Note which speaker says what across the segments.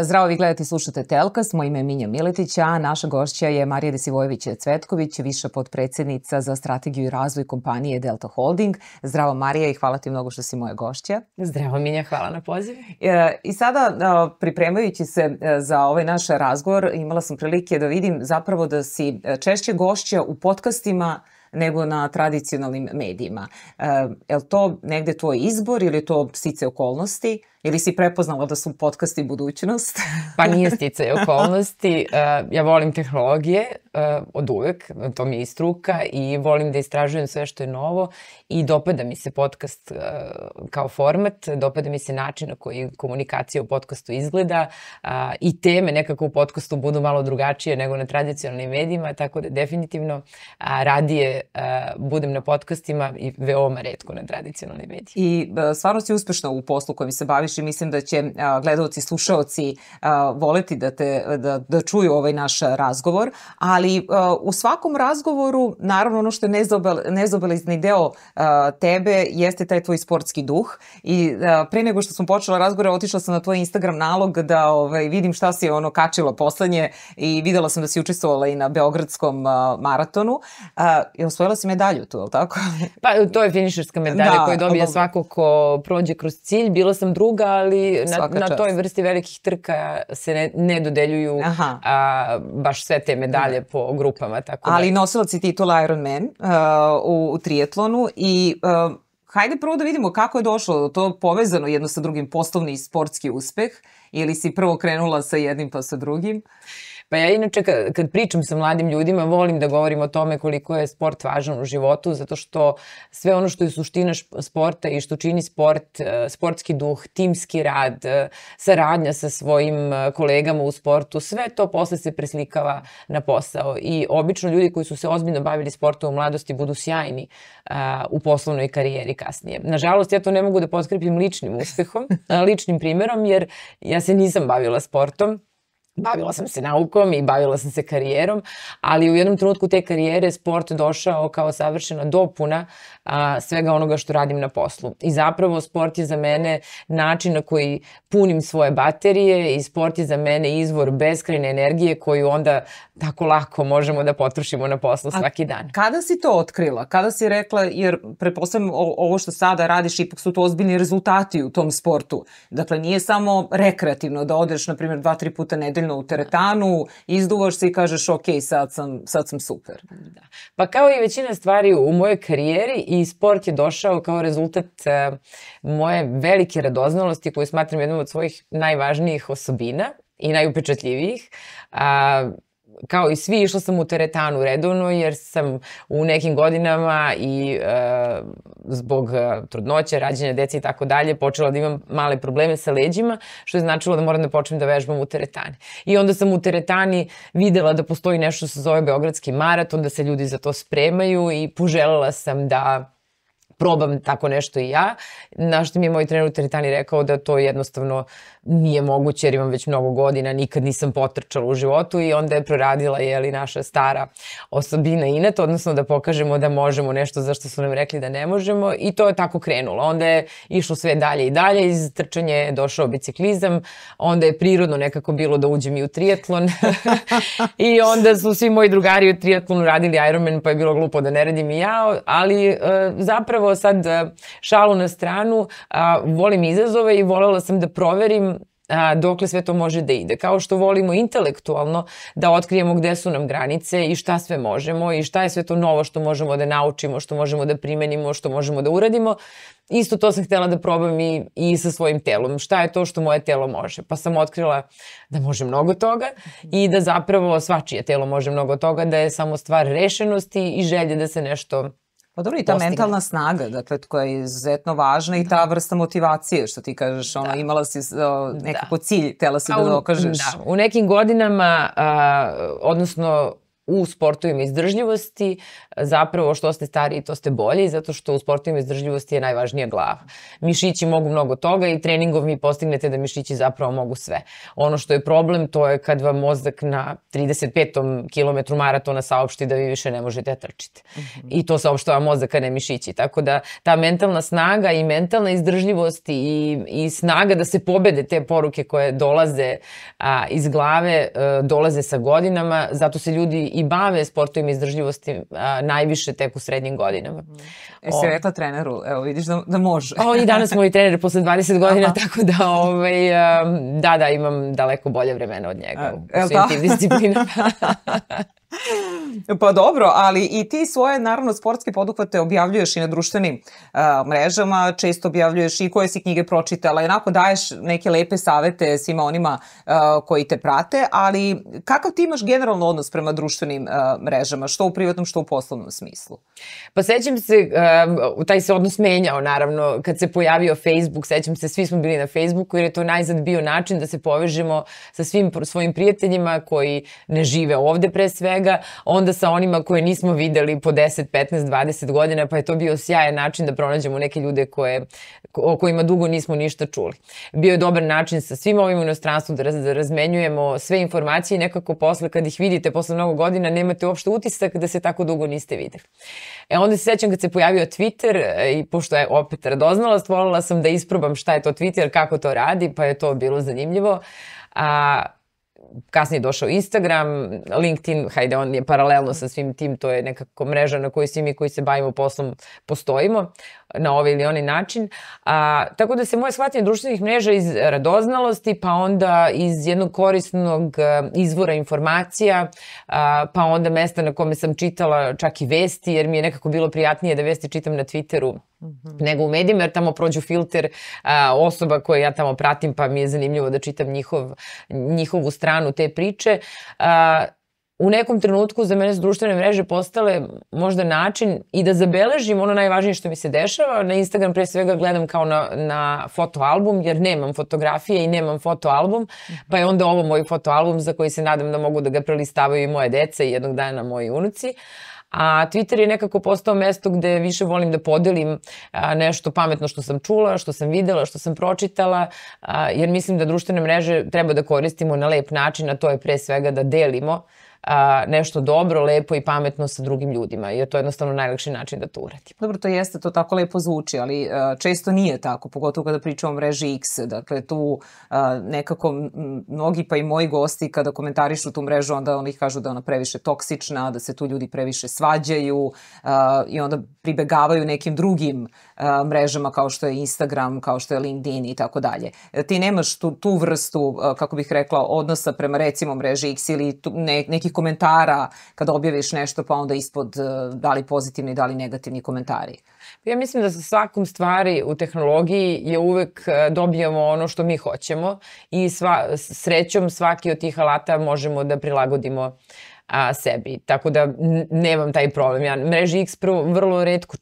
Speaker 1: Zdravo, vi gledate i slušate Telkast, moje ime je Minja Miletić, a naša gošća je Marija Desivojević-Cvetković, viša potpredsednica za strategiju i razvoj kompanije Delta Holding. Zdravo Marija i hvala ti mnogo što si moja gošća.
Speaker 2: Zdravo Minja, hvala na pozivu.
Speaker 1: I sada, pripremajući se za ovaj naš razgovor, imala sam prilike da vidim zapravo da si češće gošća u podcastima nego na tradicionalnim medijima. Je li to negde tvoj izbor ili je to sticaje okolnosti? Ili si prepoznala da su podcasti budućnost?
Speaker 2: Pa nije sticaje okolnosti. Ja volim tehnologije od uvek, to mi je i struka i volim da istražujem sve što je novo i dopada mi se podcast kao format, dopada mi se način na koji komunikacija u podcastu izgleda i teme nekako u podcastu budu malo drugačije nego na tradicionalnim medijima, tako da definitivno radije budem na podcastima i veoma retko na tradicionalnim medijima.
Speaker 1: I stvarno si uspešna u poslu kojim se baviš i mislim da će gledalci, slušaoci voleti da čuju ovaj naš razgovor, ali u svakom razgovoru, naravno ono što je nezabeležni deo tebe jeste taj tvoj sportski duh i pre nego što sam počela razgovor, otišla sam na tvoj Instagram nalog da vidim šta si kačila poslednje i videla sam da si učestvovala i na Beogradskom maratonu i osvojila si medalju tu, je li tako?
Speaker 2: Pa to je finišerska medalja koju dobije svako ko prođe kroz cilj. Bila sam druga, ali na toj vrsti velikih trka se ne dodeljuju baš sve te medalje po grupama.
Speaker 1: Ali nosilac si titula Ironman u triatlonu i hajde prvo da vidimo kako je došlo to povezano jedno sa drugim, poslovni i sportski uspeh, ili si prvo krenula sa jednim pa sa drugim?
Speaker 2: Pa ja inače kad pričam sa mladim ljudima volim da govorim o tome koliko je sport važan u životu, zato što sve ono što je suština sporta i što čini sport, sportski duh, timski rad, saradnja sa svojim kolegama u sportu, sve to posle se preslikava na posao i obično ljudi koji su se ozbiljno bavili sportom u mladosti budu sjajni u poslovnoj karijeri kasnije. Nažalost, ja to ne mogu da potkrepim ličnim uspehom, ličnim primerom, jer ja se nisam bavila sportom. Bavila sam se naukom i bavila sam se karijerom, ali u jednom trenutku te karijere sport došao kao savršena dopuna svega onoga što radim na poslu. I zapravo sport je za mene način na koji punim svoje baterije i sport je za mene izvor beskrajne energije koju onda tako lako možemo da potrošimo na poslu svaki dan.
Speaker 1: Kada si to otkrila? Kada si rekla, jer pretpostavljam ovo što sada radiš, ipak su to ozbiljni rezultati u tom sportu. Dakle, nije samo rekreativno da odeš, na primjer, 2-3 puta nedeljno u teretanu, izduvaš se i kažeš ok, sad sam super.
Speaker 2: Da. Pa kao i većina stvari u mojoj karijeri i sport je došao kao rezultat moje velike radoznalosti koju smatram jednom od svojih najvažnijih osobina i najupečatljivijih. Kao i svi, išla sam u teretanu redovno jer sam u nekim godinama i zbog trudnoće, rađanja dece i tako dalje počela da imam male probleme sa leđima, što je značilo da moram da počnem da vežbam u teretani. I onda sam u teretani videla da postoji nešto što se zove Beogradski maraton, da se ljudi za to spremaju i poželela sam da probam tako nešto i ja, na što mi je moj trener u teretani rekao da to jednostavno nije moguće jer imam već mnogo godina, nikad nisam potrčala u životu i onda je proradila naša stara osobina inat, odnosno da pokažemo da možemo nešto za što su nam rekli da ne možemo i to je tako krenulo. Onda je išlo sve dalje i dalje, iz trčanja je došao biciklizam, onda je prirodno nekako bilo da uđem i u triatlon i onda su svi moji drugari u triatlonu radili Ironman pa je bilo glupo da ne radim i ja, ali zapravo sad šalu na stranu, volim izazove i voljela sam da proverim dokle sve to može da ide. Kao što volimo intelektualno da otkrijemo gde su nam granice i šta sve možemo i šta je sve to novo što možemo da naučimo, što možemo da primenimo, što možemo da uradimo. Isto to sam htjela da probam i sa svojim telom. Šta je to što moje telo može? Pa sam otkrila da može mnogo toga i da zapravo svačije telo može mnogo toga, da je samo stvar rešenosti i želje da se nešto
Speaker 1: pa dobro, i ta mentalna snaga, dakle, koja je izuzetno važna i ta vrsta motivacije, što ti kažeš, imala si nekako cilj, htjela si da dokažeš.
Speaker 2: Da, u nekim godinama, odnosno u sportovima izdržljivosti zapravo što ste stariji to ste bolji, zato što u sportovima izdržljivosti je najvažnija glava. Mišići mogu mnogo toga i treningom vi postignete da mišići zapravo mogu sve. Ono što je problem to je kad vam mozak na 35. kilometru maratona saopšti da vi više ne možete trčiti. I to saopštava mozak, a ne mišići. Tako da ta mentalna snaga i mentalna izdržljivost i snaga da se pobede te poruke koje dolaze iz glave, dolaze sa godinama, zato se ljudi i bave sportovima izdržljivosti najviše tek u srednjim godinama.
Speaker 1: Si rekla treneru, evo vidiš da može.
Speaker 2: On i danas moj trener posle 20 godina, tako da, imam daleko bolje vremena od njega u svim tim disciplinama.
Speaker 1: Pa dobro, ali i ti svoje, naravno, sportske poduhvate objavljuješ i na društvenim mrežama, često objavljuješ i koje si knjige pročitala, jednako daješ neke lepe savete svima onima koji te prate, ali kakav ti imaš generalno odnos prema društvenim mrežama, što u privatnom, što u poslovnom smislu?
Speaker 2: Pa sećam se, taj se odnos menjao, naravno, kad se pojavio Facebook, sećam se, svi smo bili na Facebooku, jer je to najzad bio način da se povežemo sa svim svojim prijateljima koji ne žive ovde pre svega, onda sa onima koje nismo videli po 10, 15, 20 godina, pa je to bio sjajan način da pronađemo neke ljude o kojima dugo nismo ništa čuli. Bio je dobar način sa svim ovim u inostranstvu da razmenjujemo sve informacije i nekako posle kad ih vidite posle mnogo godina nemate uopšte utisak da se tako dugo niste videli. Onda se sećam kad se pojavio Twitter i pošto je opet radoznalost, voljela sam da isprobam šta je to Twitter, kako to radi, pa je to bilo zanimljivo. Kasnije je došao Instagram, LinkedIn, hajde, on je paralelno sa svim tim, to je nekako mreža na kojoj svi mi koji se bavimo poslom postojimo na ovaj ili onaj način. Tako da se moje shvatanje društvenih mreža iz radoznalosti, pa onda iz jednog korisnog izvora informacija, pa onda mesta na kome sam čitala čak i vesti, jer mi je nekako bilo prijatnije da vesti čitam na Twitteru nego u medijima, jer tamo prođu filter osoba koje ja tamo pratim, pa mi je zanimljivo da čitam njihovu stranu te priče. U nekom trenutku za mene su društvene mreže postale možda način i da zabeležim ono najvažnije što mi se dešava. Na Instagram pre svega gledam kao na fotoalbum, jer nemam fotografije i nemam fotoalbum, pa je onda ovo moj fotoalbum za koji se nadam da mogu da ga prelistavaju i moje deca i jednog dana moji unuci. A Twitter je nekako postao mesto gde više volim da podelim nešto pametno što sam čula, što sam videla, što sam pročitala, jer mislim da društvene mreže treba da koristimo na lep način, a to je pre svega da delimo nešto dobro, lepo i pametno sa drugim ljudima, jer to je jednostavno najlakši način da to uradimo.
Speaker 1: Dobro, to jeste, to tako lepo zvuči, ali često nije tako, pogotovo kada pričamo o mreži X. Dakle, tu nekako mnogi pa i moji gosti kada komentarišu tu mrežu, onda oni kažu da je ona previše toksična, da se tu ljudi previše svađaju i onda pribegavaju nekim drugim mrežama kao što je Instagram, kao što je LinkedIn i tako dalje. Ti nemaš tu vrstu, kako bih rekla, odnosa prema recimo mreži X ili nekih komentara kada objaviš nešto pa onda ispod da li pozitivni, da li negativni komentari?
Speaker 2: Ja mislim da sa svakom stvari u tehnologiji je uvek dobijamo ono što mi hoćemo i srećom svaki od tih alata možemo da prilagodimo sebi. Tako da nemam taj problem. Ja mreži X vrlo retko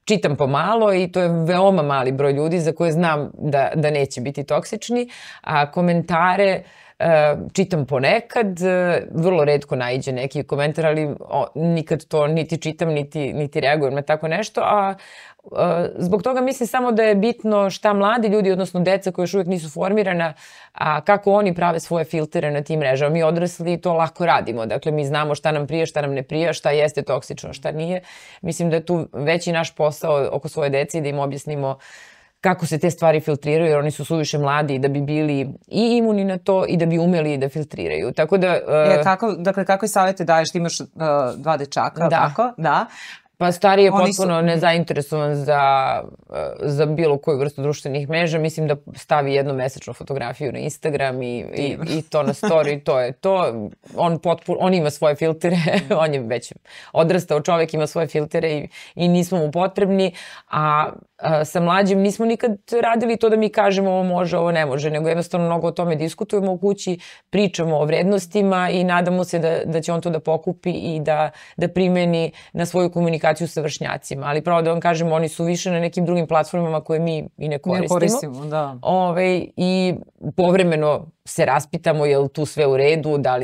Speaker 2: čitam pomalo i to je veoma mali broj ljudi za koje znam da neće biti toksični, a komentare čitam ponekad, vrlo retko naiđe neki komentar, ali nikad to niti čitam, niti reagujem na tako nešto, a zbog toga mislim samo da je bitno šta mladi ljudi, odnosno deca koja još uvijek nisu formirana, a kako oni prave svoje filtere na tim mrežama. Mi odrasli to lako radimo, dakle mi znamo šta nam prija, šta nam ne prija, šta jeste toksično, šta nije. Mislim da je tu veći naš posao oko svoje dece i da im objasnimo kako se te stvari filtriraju, jer oni su suviše mladi da bi bili i imuni na to i da bi umeli da filtriraju. Tako da...
Speaker 1: Dakle, kakve savete daješ? Ti imaš 2 dečaka, tako? Da.
Speaker 2: Pa stariji je potpuno nezainteresovan za bilo koju vrstu društvenih mreža. Mislim da stavi jednomesečnu fotografiju na Instagram i to na story, to je to. On ima svoje filtere, on je već odrastao čovek, ima svoje filtere i nismo mu potrebni. A sa mlađim nismo nikad radili to da mi kažemo ovo može, ovo ne može, nego jednostavno mnogo o tome diskutujemo u kući, pričamo o vrednostima i nadamo se da će on to da pokupi i da primeni na svoju komunikaciju komunikaciju sa vršnjacima, ali pravo da vam kažem, oni su više na nekim drugim platformama koje mi i ne koristimo.
Speaker 1: Da.
Speaker 2: I povremeno se raspitamo je li tu sve u redu, da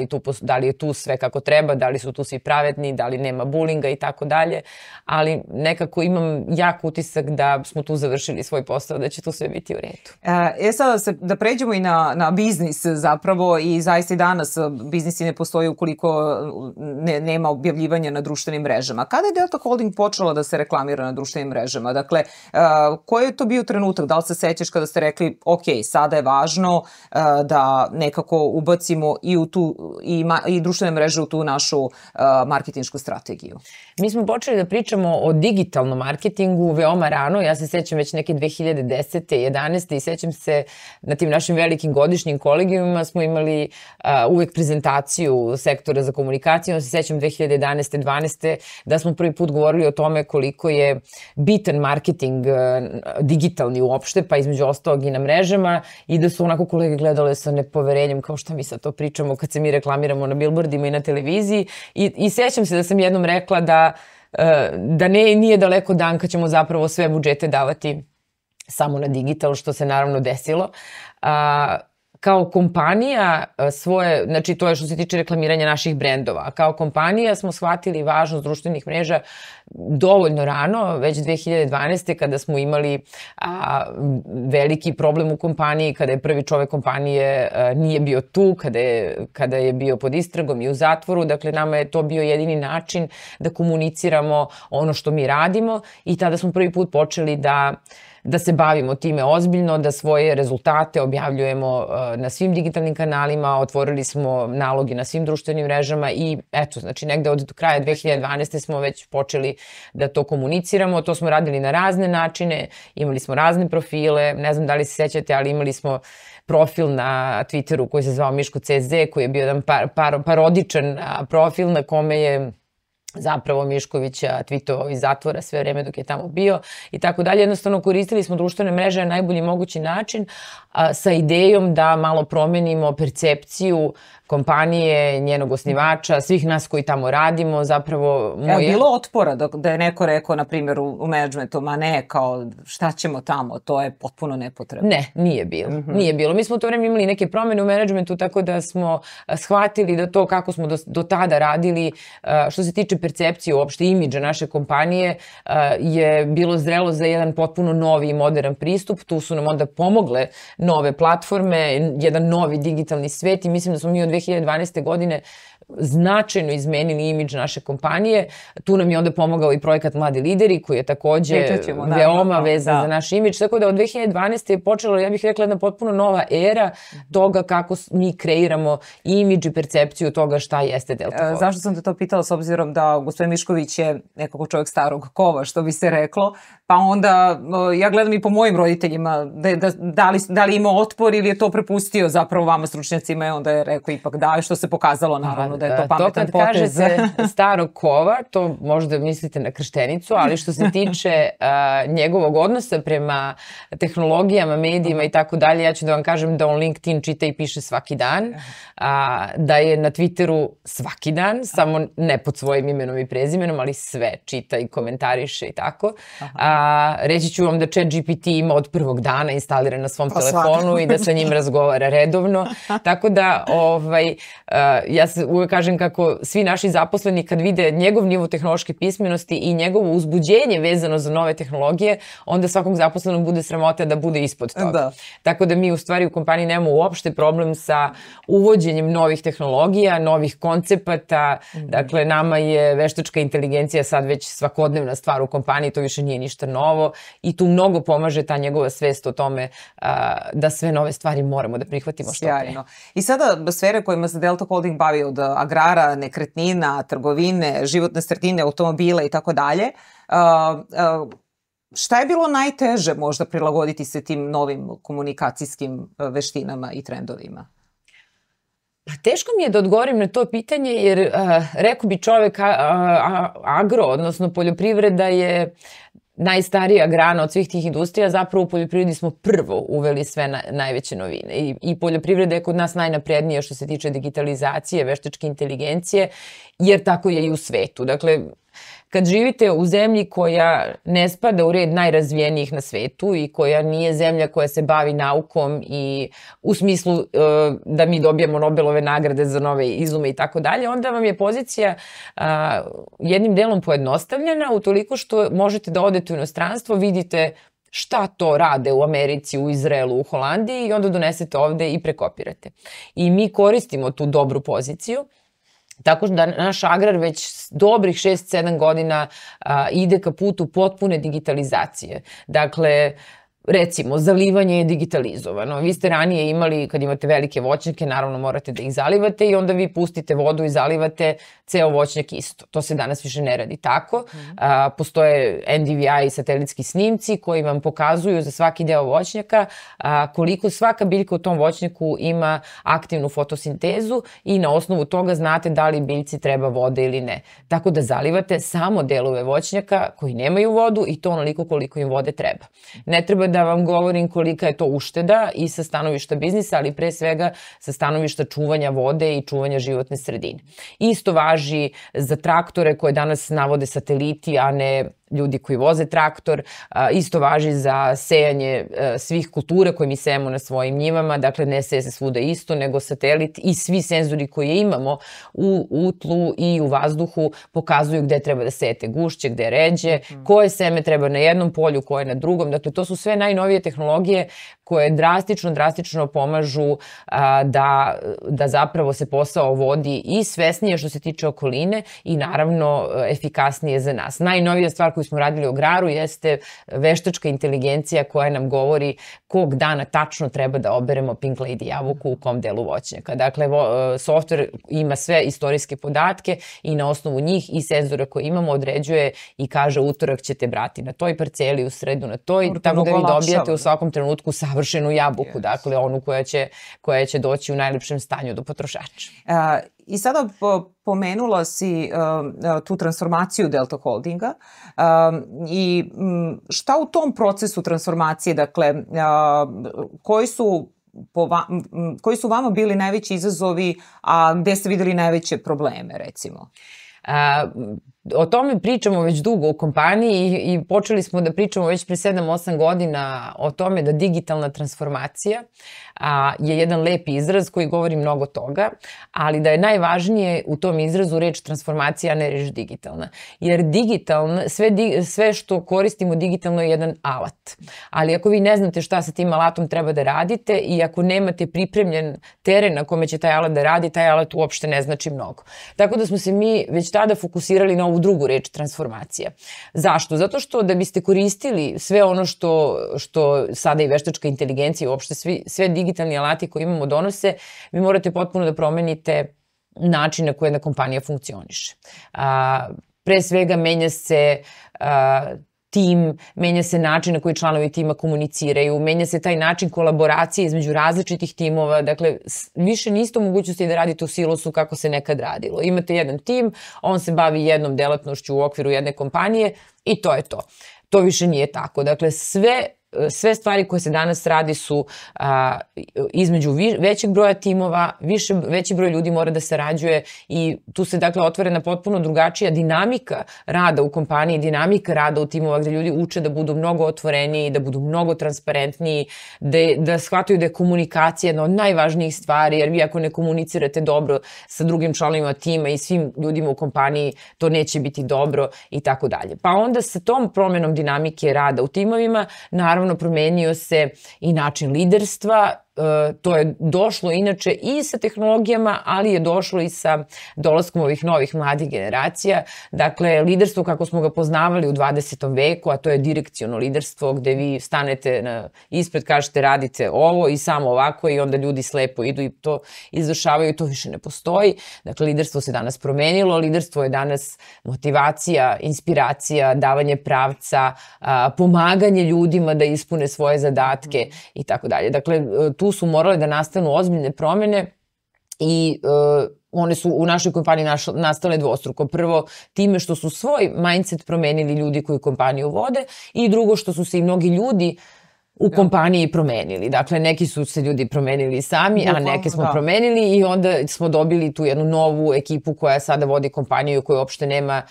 Speaker 2: li je tu sve kako treba, da li su tu svi pravedni, da li nema bulinga i tako dalje, ali nekako imam jak utisak da smo tu završili svoj posao, da će tu sve biti u redu.
Speaker 1: Sada da pređemo i na biznis zapravo, i zaista i danas biznisi ne postoji ukoliko nema objavljivanja na društvenim mrežama. Kada je Delta Holding počela da se reklamira na društvenim mrežama? Dakle, koji je to bio trenutak? Da li se sećaš kada ste rekli, ok, sada je važno da nekako ubacimo i društvene mreže u tu našu marketinšku strategiju?
Speaker 2: Mi smo počeli da pričamo o digitalnom marketingu veoma rano. Ja se sećam već neke 2010. 11. i sećam se na tim našim velikim godišnjim kolegijumima smo imali uvek prezentaciju sektora za komunikaciju. Ja se sećam 2011. 12. da smo prvi put govorili o tome koliko je bitan marketing digitalni uopšte, pa između ostalog i na mrežama, i da su onako kolege gledale sa nepoverenjem kao šta mi sad to pričamo kad se mi reklamiramo na billboardima i na televiziji. I sećam se da sam jednom rekla da nije daleko dan kad ćemo zapravo sve budžete davati samo na digital, što se naravno desilo. Kao kompanija svoje, znači to je što se tiče reklamiranja naših brendova, kao kompanija smo shvatili važnost društvenih mreža dovoljno rano, već 2012. kada smo imali veliki problem u kompaniji, kada je prvi čovek kompanije nije bio tu, kada je bio pod istragom i u zatvoru. Dakle, nama je to bio jedini način da komuniciramo ono što mi radimo, i tada smo prvi put počeli da se bavimo time ozbiljno, da svoje rezultate objavljujemo na svim digitalnim kanalima, otvorili smo nalogi na svim društvenim mrežama i eto, znači negde od kraja 2012. smo već počeli da to komuniciramo. To smo radili na razne načine, imali smo razne profile, ne znam da li se sećate, ali imali smo profil na Twitteru koji se zvao Miško.cz, koji je bio jedan parodičan profil na kome je zapravo Miškovića tweetovao iz zatvora sve vreme dok je tamo bio i tako dalje. Jednostavno koristili smo društvene mreže na najbolji mogući način sa idejom da malo promenimo percepciju kompanije, njenog osnivača, svih nas koji tamo radimo, zapravo
Speaker 1: moje... Bilo otpora da je neko rekao, na primjer, u menadžmentu, ma ne, kao šta ćemo tamo, to je potpuno nepotrebno.
Speaker 2: Ne, nije bilo. Nije bilo. Mi smo u to vreme imali neke promene u menadžmentu, tako da smo shvatili da to kako smo do tada radili, što se tiče percepcije, uopšte imidža naše kompanije, je bilo zrelo za jedan potpuno novi i modern pristup. Tu su nam onda pomogle nove platforme, jedan novi digitalni svet, i mislim da smo mi od 2012. godine značajno izmenili imidž naše kompanije. Tu nam je onda pomogao i projekat Mladi lideri, koji je takođe veoma vezan za naš imidž. Tako da od 2012. je počela, ja bih rekla, jedna potpuno nova era toga kako mi kreiramo imidž i percepciju toga šta jeste Delta Holding.
Speaker 1: Zašto sam te to pitala, s obzirom da gospodin Mišković je nekako čovjek starog kova, što bi se reklo, pa onda ja gledam i po mojim roditeljima da li ima otpor ili je to prepustio zapravo vama stručnjacima, i onda je rekao ipak da, što se pokazalo naravno da je to pametan potez.
Speaker 2: To kad kažete starog kova, to možda mislite na krštenicu, ali što se tiče njegovog odnosa prema tehnologijama, medijima i tako dalje, ja ću da vam kažem da on LinkedIn čita i piše svaki dan, da je na Twitteru svaki dan, samo ne pod svojim imenom i prezimenom, ali sve čita i komentariše i tako. Reći ću vam da ChatGPT ima od prvog dana instaliran na svom telefonu i da sa njim razgovara redovno. Tako da ja se uvek kažem kako svi naši zaposleni kad vide njegov nivo tehnološke pismenosti i njegovo uzbuđenje vezano za nove tehnologije, onda svakom zaposlenom bude sramota da bude ispod toga. Tako da mi u stvari u kompaniji nemamo uopšte problem sa uvođenjem novih tehnologija, novih koncepata. Dakle, nama je veštačka inteligencija sad već svakodnevna stvar u kompaniji, to više nije ništa novo, i tu mnogo pomaže ta njegova svest o tome da sve nove stvari moramo da prihvatimo što pre.
Speaker 1: Sjajno. I sada sfere kojima se Delta Holding bavi, od agrara, nekretnina, trgovine, životne sredine, automobila i tako dalje, šta je bilo najteže možda prilagoditi se tim novim komunikacijskim veštinama i trendovima?
Speaker 2: Pa teško mi je da odgovorim na to pitanje, jer rekao bi čovek agro, odnosno poljoprivreda je najstarija grana od svih tih industrija. Zapravo u poljoprivredi smo prvo uveli sve najveće novine i poljoprivreda je kod nas najnaprednija što se tiče digitalizacije, veštačke inteligencije, jer tako je i u svetu. Dakle, kad živite u zemlji koja ne spada u red najrazvijenijih na svetu i koja nije zemlja koja se bavi naukom i u smislu da mi dobijemo Nobelove nagrade za nove izume i tako dalje, onda vam je pozicija jednim delom pojednostavljena utoliko što možete da odete u inostranstvo, vidite šta to rade u Americi, u Izraelu, u Holandiji i onda donesete ovde i prekopirate. I mi koristimo tu dobru poziciju. Tako da naš agrar već dobrih 6-7 godina ide ka putu potpune digitalizacije. Dakle, recimo, zalivanje je digitalizovano. Vi ste ranije imali, kad imate velike voćnjake, naravno morate da ih zalivate i onda vi pustite vodu i zalivate ceo voćnjak isto. To se danas više ne radi tako. Postoje NDVI i satelitski snimci koji vam pokazuju za svaki deo voćnjaka koliko svaka biljka u tom voćnjaku ima aktivnu fotosintezu i na osnovu toga znate da li biljci treba vode ili ne. Tako da zalivate samo delove voćnjaka koji nemaju vodu i to onoliko koliko im vode treba. Ne treba da vam govorim kolika je to ušteda i sa stanovišta biznisa, ali pre svega sa stanovišta čuvanja vode i čuvanja životne sredine. Isto važi za traktore koje danas navode sateliti, a ne ljudi koji voze traktor. Isto važi za sejanje svih kultura koje mi sejemo na svojim njivama, dakle ne seje se svuda isto, nego satelit i svi senzori koje imamo u tlu i u vazduhu pokazuju gde treba da sejete gušće, gde ređe, koje seme treba na jednom polju, koje na drugom. Dakle, to su sve najnovije tehnologije koje drastično pomažu da zapravo se posao vodi i svesnije što se tiče okoline i naravno efikasnije za nas. Najnovija stvar koju smo radili u agraru jeste veštačka inteligencija koja nam govori kog dana tačno treba da oberemo Pink Lady jabuku u kom delu voćnjaka. Dakle, softver ima sve istorijske podatke i na osnovu njih i senzora koje imamo određuje i kaže utorak ćete brati na toj parceli, u sredu na toj, tako da vi dobijate u svakom trenutku savršenu jabuku, dakle onu koja će doći u najlepšem stanju do potrošača.
Speaker 1: I sada pomenula si tu transformaciju Delta Holdinga i šta u tom procesu transformacije, dakle, koji su vama bili najveći izazovi, a gde ste videli najveće probleme, recimo?
Speaker 2: O tome pričamo već dugo u kompaniji i počeli smo da pričamo već pre 7-8 godina o tome da digitalna transformacija je jedan lep izraz koji govori mnogo toga, ali da je najvažnije u tom izrazu reč transformacija, a ne reč digitalna. Jer digitalna, sve što koristimo digitalno je jedan alat. Ali ako vi ne znate šta sa tim alatom treba da radite i ako nemate pripremljen teren na kome će taj alat da radi, taj alat uopšte ne znači mnogo. Tako da smo se mi već tada fokusirali na ovu drugu reč, transformacija. Zašto? Zato što da biste koristili sve ono što sada i veštačka inteligencija i uopšte sve digitalni alati koje imamo donose, vi morate potpuno da promenite način na koji jedna kompanija funkcioniše. Pre svega menja se tim, menja se način na koji članovi tima komuniciraju, menja se taj način kolaboracije između različitih timova, dakle, više niste u mogućnosti da radite u silosu kako se nekad radilo. Imate jedan tim, on se bavi jednom delatnošću u okviru jedne kompanije i to je to. To više nije tako. Dakle, sve stvari koje se danas radi su između većeg broja timova, veći broj ljudi mora da sarađuje i tu se dakle otvara na potpuno drugačija dinamika rada u kompaniji, dinamika rada u timova gde ljudi uče da budu mnogo otvoreniji, da budu mnogo transparentniji, da shvataju da je komunikacija jedna od najvažnijih stvari, jer vi ako ne komunicirate dobro sa drugim članovima tima i svim ljudima u kompaniji, to neće biti dobro i tako dalje. Pa onda sa tom promenom dinamike rada u timovima, naravno promenio se i način liderstva. To je došlo inače i sa tehnologijama, ali je došlo i sa dolaskom ovih novih mladih generacija. Dakle, liderstvo kako smo ga poznavali u 20. veku, a to je direkciono liderstvo gde vi stanete ispred, kažete radite ovo i samo ovako i onda ljudi slepo idu i to izvršavaju i to više ne postoji. Dakle, liderstvo se danas promenilo, liderstvo je danas motivacija, inspiracija, davanje pravca, pomaganje ljudima da ispune svoje zadatke i tako dalje. Dakle, tu su morale da nastanu ozbiljne promene i one su u našoj kompaniji nastale dvostruko. Prvo, time što su svoj mindset promenili ljudi koji kompaniju vode i drugo što su se i mnogi ljudi u kompaniji promenili. Dakle, neki su se ljudi promenili sami, a neke smo promenili i onda smo dobili tu jednu novu ekipu koja sada vodi kompaniju, koja uopšte nema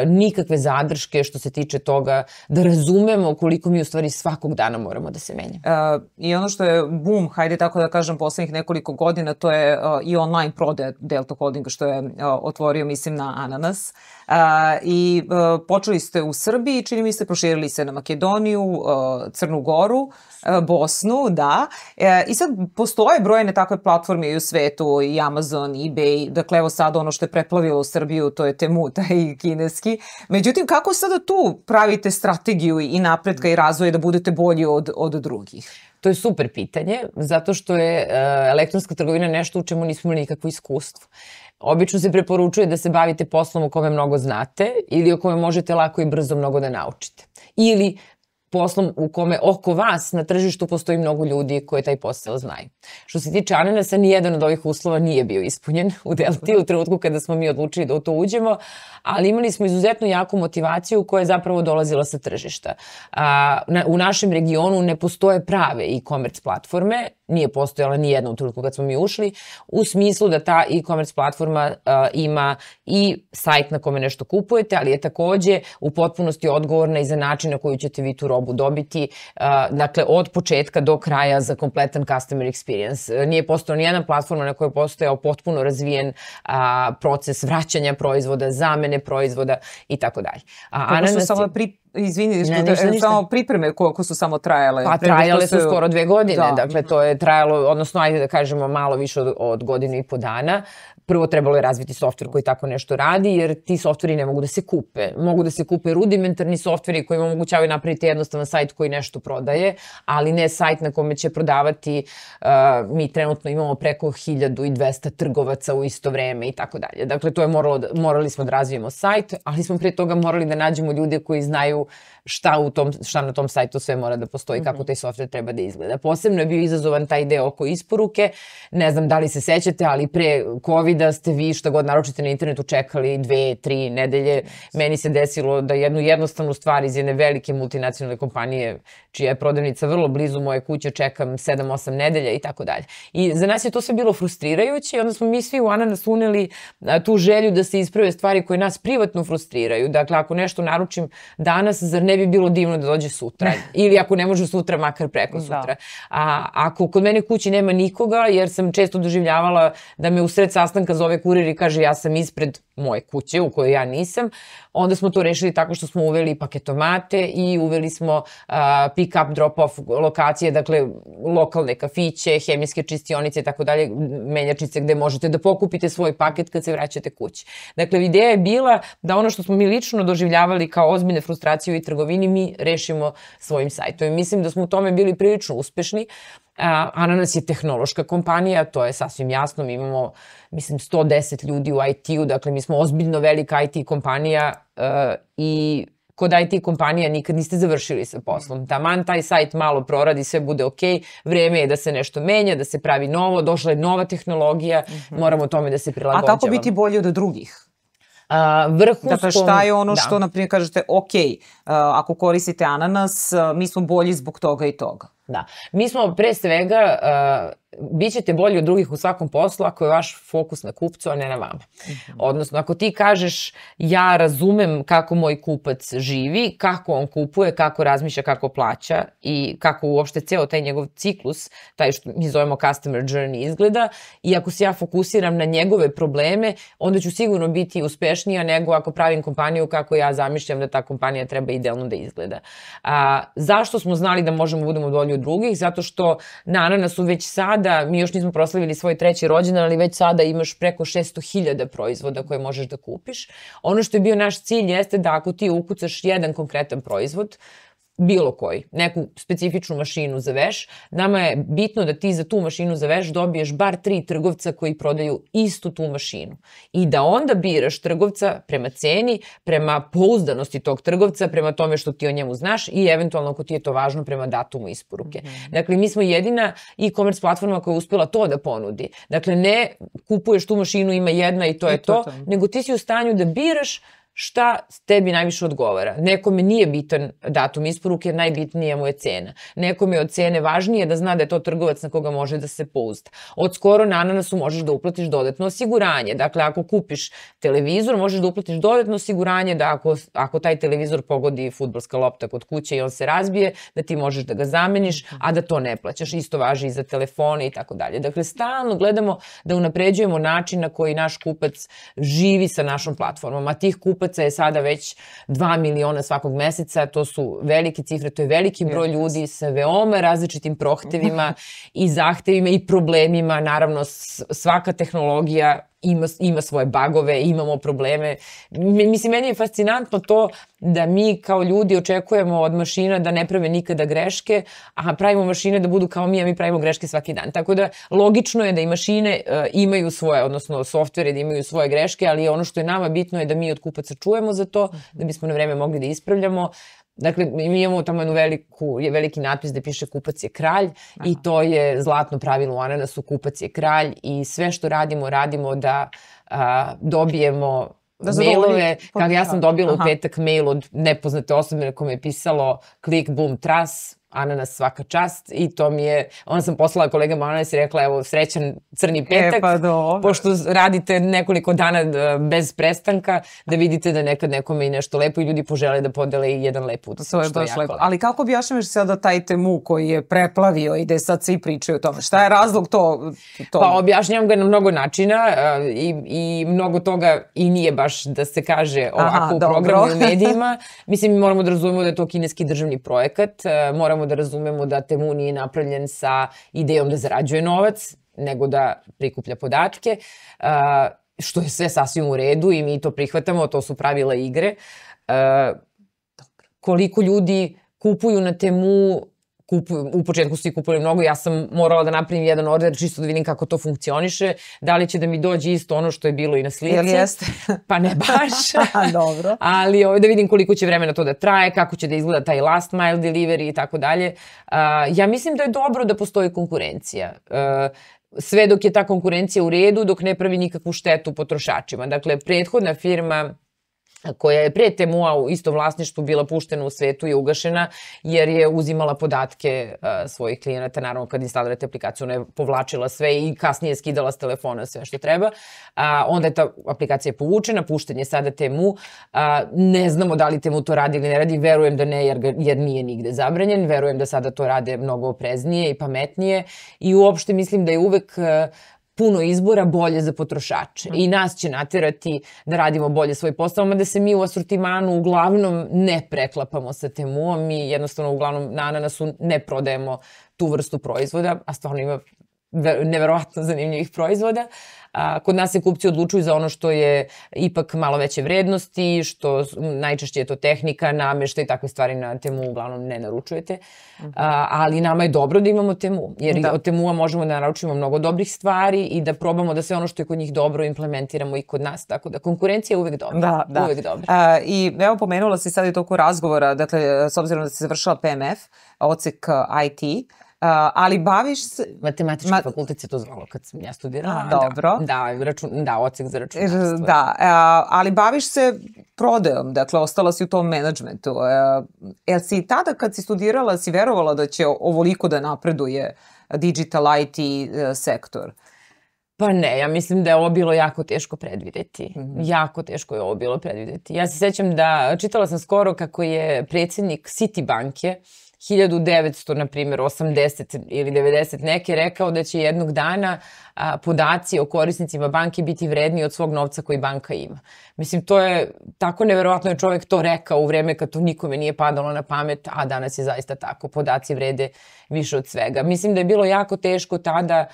Speaker 2: nikakve zadrške što se tiče toga da razumemo koliko mi u stvari svakog dana moramo da se menjamo.
Speaker 1: I ono što je boom, hajde tako da kažem, poslednjih nekoliko godina, to je i online prodaja Delta Holdinga što je otvorio, mislim, na Ananas. I počeli ste u Srbiji, čini mi se, proširili se na Makedoniju, Crnu Goru, Bosnu, da. I sad postoje brojne takve platforme i u svetu, i Amazon, eBay, dakle evo sad ono što je preplavilo Srbiju, to je Temu, taj kineski. Međutim, kako sada tu pravite strategiju i napretka i razvoja da budete bolji od drugih?
Speaker 2: To je super pitanje, zato što je elektronska trgovina nešto u čemu nismo imali nikakvo iskustvo. Obično se preporučuje da se bavite poslom u kome mnogo znate ili o kome možete lako i brzo mnogo da naučite. Ili poslom u kome oko vas na tržištu postoji mnogo ljudi koji taj posao znaju. Što se tiče Ananasa, nijedan od ovih uslova nije bio ispunjen u Delti u trenutku kada smo mi odlučili da u to uđemo, ali imali smo izuzetno jaku motivaciju koja je zapravo dolazila sa tržišta. U našem regionu ne postoje prave e-commerce platforme, nije postojala ni jedna u trenutku kad smo mi ušli, u smislu da ta e-commerce platforma ima i sajt na kome nešto kupujete, ali je takođe u potpunosti odgovorna i za način na koji ćete vi tu robu dobiti, dakle od početka do kraja za kompletan customer experience. Nije postojala ni jedna platforma na kojoj je postojao potpuno razvijen proces vraćanja proizvoda, zamene proizvoda i tako dalje.
Speaker 1: Kako su samo samo pripreme koliko su samo trajale?
Speaker 2: Pa trajale su skoro 2 godine, dakle to je trajalo, odnosno ajde da kažemo malo više od godinu i po dana. Prvo trebalo je razviti softver koji tako nešto radi, jer ti softveri ne mogu da se kupe. Mogu da se kupe rudimentarni softveri koji omogućavaju napraviti jednostavan sajt koji nešto prodaje, ali ne sajt na kome će prodavati, mi trenutno imamo preko 1200 trgovaca u isto vreme i tako dalje. Dakle, to je morali smo da razvijemo sajt, ali smo pre toga morali da nađemo ljude koji znaju šta na tom sajtu sve mora da postoji, kako taj softver treba da izgleda. Posebno je bio izazovan taj deo oko isporuke. Ne znam da li se sećate, ali pre COVID-a ste vi šta god naručite na internetu čekali 2-3 nedelje. Meni se desilo da jednu jednostavnu stvar iz jedne velike multinacionalne kompanije, čija je prodavnica vrlo blizu moje kuće, čekam 7-8 nedelja i tako dalje. I za nas je to sve bilo frustrirajuće i onda smo mi svi u Ananas uneli tu želju da se isprave stvari koje nas privatno frustriraju. Dakle, ako nešto naručim danas, zar ne bi bilo divno da dođe sutra? Ili ako ne može sutra, makar preko sutra. Ako kod mene kući nema nikoga, jer sam često doživljavala da me usred sastanka zove kurir i kaže ja sam ispred moje kuće u kojoj ja nisam, onda smo to rešili tako što smo uveli paketomate i uveli smo pick up, drop off lokacije, dakle lokalne kafiće, hemijske čistionice i tako dalje, menjačnice gde možete da pokupite svoj paket kad se vraćate kući. Dakle, ideja je bila da ono što smo mi lično doživljavali kao ozbiljne frustracije u trgovini mi rešimo svojim sajtom. I mislim da smo u tome bili prilično uspešni. Ananas je tehnološka kompanija, to je sasvim jasno, mi imamo, mislim, 110 ljudi u IT-u, dakle mi smo ozbiljno velika IT kompanija i kod IT kompanija nikad niste završili sa poslom. Taman taj sajt malo proradi, sve bude ok, vreme je da se nešto menja, da se pravi novo, došla je nova tehnologija, moramo tome da se prilagođavamo.
Speaker 1: A kako biti bolji od drugih?
Speaker 2: Vrhunskom...
Speaker 1: Dakle, šta je ono što, naprimjer, kažete, ok, ako koristite Ananas, mi smo bolji zbog toga i toga?
Speaker 2: Da. Mi smo pre svega, bit ćete bolji od drugih u svakom poslu ako je vaš fokus na kupcu, a ne na vama. Odnosno, ako ti kažeš ja razumem kako moj kupac živi, kako on kupuje, kako razmišlja, kako plaća i kako uopšte ceo taj njegov ciklus, taj što mi zovemo customer journey izgleda, i ako se ja fokusiram na njegove probleme, onda ću sigurno biti uspešnija nego ako pravim kompaniju kako ja zamišljam da ta kompanija treba idealno da izgleda. Zašto smo znali da možemo budemo bolji od drugih? Zato što na Ananasu već sada, mi još nismo proslavili svoj 3. rođendan, ali već sada imaš preko 600.000 proizvoda koje možeš da kupiš. Ono što je bio naš cilj jeste da ako ti ukucaš jedan konkretan proizvod, bilo koji, neku specifičnu mašinu za veš, nama je bitno da ti za tu mašinu za veš dobiješ bar 3 trgovca koji prodaju istu tu mašinu. I da onda biraš trgovca prema ceni, prema pouzdanosti tog trgovca, prema tome što ti o njemu znaš i eventualno ako ti je to važno prema datumu isporuke. Dakle, mi smo jedina e-commerce platforma koja je uspela to da ponudi. Dakle, ne kupuješ tu mašinu, ima jedna i to je to, nego ti si u stanju da biraš šta tebi najviše odgovara. Nekome nije bitan datum isporuke, najbitnija mu je cena. Nekome je od cene važnije da zna da je to trgovac na koga može da se pouzda. Od skoro na Ananasu možeš da uplatiš dodatno osiguranje. Dakle, ako kupiš televizor, možeš da uplatiš dodatno osiguranje da ako taj televizor pogodi fudbalska lopta kod kuće i on se razbije, da ti možeš da ga zameniš, a da to ne plaćaš. Isto važi i za telefone i tako dalje. Dakle, stalno gledamo da unapređujemo način na koji naš kupac živi sa našom platformom, a tih kupaca je sada već 2 miliona svakog meseca, to su velike cifre, to je veliki broj ljudi sa veoma različitim prohtevima i zahtevima i problemima. Naravno, svaka tehnologija ima svoje bagove, imamo probleme. Mislim, meni je fascinantno to da mi kao ljudi očekujemo od mašina da ne prave nikada greške, a pravimo mašine da budu kao mi, a mi pravimo greške svaki dan. Tako da, logično je da i mašine imaju svoje, odnosno softvere da imaju svoje greške, ali ono što je nama bitno je da mi od kupaca čujemo za to, da bismo na vreme mogli da ispravljamo. Dakle, mi imamo tamo veliki natpis gde piše kupac je kralj i to je zlatno pravilo u Ananasu, kupac je kralj i sve što radimo da dobijemo mailove. Kako ja sam dobila u petak mail od nepoznate osobe na kome je pisalo klik, bum, tras, Ananas svaka čast i to mi je, onda sam poslala kolegama Ananas i rekla evo srećan crni petak, pošto radite nekoliko dana bez prestanka, da vidite da nekad nekome i nešto lepo i ljudi požele da podele i jedan lep utisak.
Speaker 1: To je baš lepo. Ali kako objašnjavaš sada taj Temu koji je preplavio i gde sad svi pričaju o tome? Šta je razlog to?
Speaker 2: Pa objašnjavam ga na mnogo načina i mnogo toga i nije baš da se kaže ovako u programu i u medijima. Mislim, mi moramo da razumemo da je to kineski državni projekat, moramo da razumemo da Temu nije napravljen sa idejom da zarađuje novac, nego da prikuplja podatke, što je sve sasvim u redu i mi to prihvatamo, to su pravila igre. Koliko ljudi kupuju na Temu, u početku su i kupili mnogo, ja sam morala da napravim jedan order čisto da vidim kako to funkcioniše, da li će da mi dođe isto ono što je bilo i na slici.
Speaker 1: Jel jeste?
Speaker 2: Pa ne baš.
Speaker 1: Dobro.
Speaker 2: Ali da vidim koliko će vremena to da traje, kako će da izgleda taj last mile delivery i tako dalje. Ja mislim da je dobro da postoji konkurencija. Sve dok je ta konkurencija u redu, dok ne pravi nikakvu štetu potrošačima. Dakle, prethodna firma koja je pre Temua u istom vlasništvu bila puštena u svetu je ugašena jer je uzimala podatke svojih klijenata. Naravno, kad instalirate aplikaciju, ona je povlačila sve i kasnije skidala s telefona sve što treba. Onda je ta aplikacija povučena, pušten je sada Temu. Ne znamo da li Temu to radi ili ne radi, verujem da ne jer nije nigde zabranjen. Verujem da sada to rade mnogo opreznije i pametnije i uopšte mislim da je uvek puno izbora bolje za potrošače i nas će naterati da radimo bolje svoj posao, mada se mi u asortimanu uglavnom ne preklapamo sa Temuom, mi jednostavno uglavnom na Ananasu ne prodajemo tu vrstu proizvoda, a stvarno ima neverovatno zanimljivih proizvoda. Kod nas se kupci odlučuju za ono što je ipak malo veće vrednosti, što najčešće je to tehnika, nameštaj i takve stvari na Temu uglavnom ne naručujete. Ali nama je dobro da imamo Temu, jer od Temua možemo da naručimo mnogo dobrih stvari i da probamo da sve ono što je kod njih dobro implementiramo i kod nas. Tako da konkurencija je uvek dobra. Uvek dobra.
Speaker 1: I evo pomenula si sad i toku razgovora, dakle, s obzirom da si završila PMF, odsek IT, ali baviš se...
Speaker 2: Matematički fakultet se to zvalo kad sam ja studirala.
Speaker 1: Dobro.
Speaker 2: Da, odsek za računarstvo.
Speaker 1: Da, ali baviš se prodajom, dakle, ostala si u tom menadžmentu. Jel si tada kad si studirala, si verovala da će ovoliko da napreduje digital IT sektor?
Speaker 2: Pa ne, ja mislim da je ovo bilo jako teško predvideti. Jako teško je ovo bilo predvideti. Ja se sećam da, čitala sam skoro kako je predsjednik Citibanke 1900, na primjer, 80 ili 90 neke rekao da će jednog dana podaci o korisnicima banke biti vredniji od svog novca koji banka ima. Mislim, to je tako neverovatno je čovjek to rekao u vreme kad to nikome nije padalo na pamet, a danas je zaista tako. Podaci vrede više od svega. Mislim da je bilo jako teško tada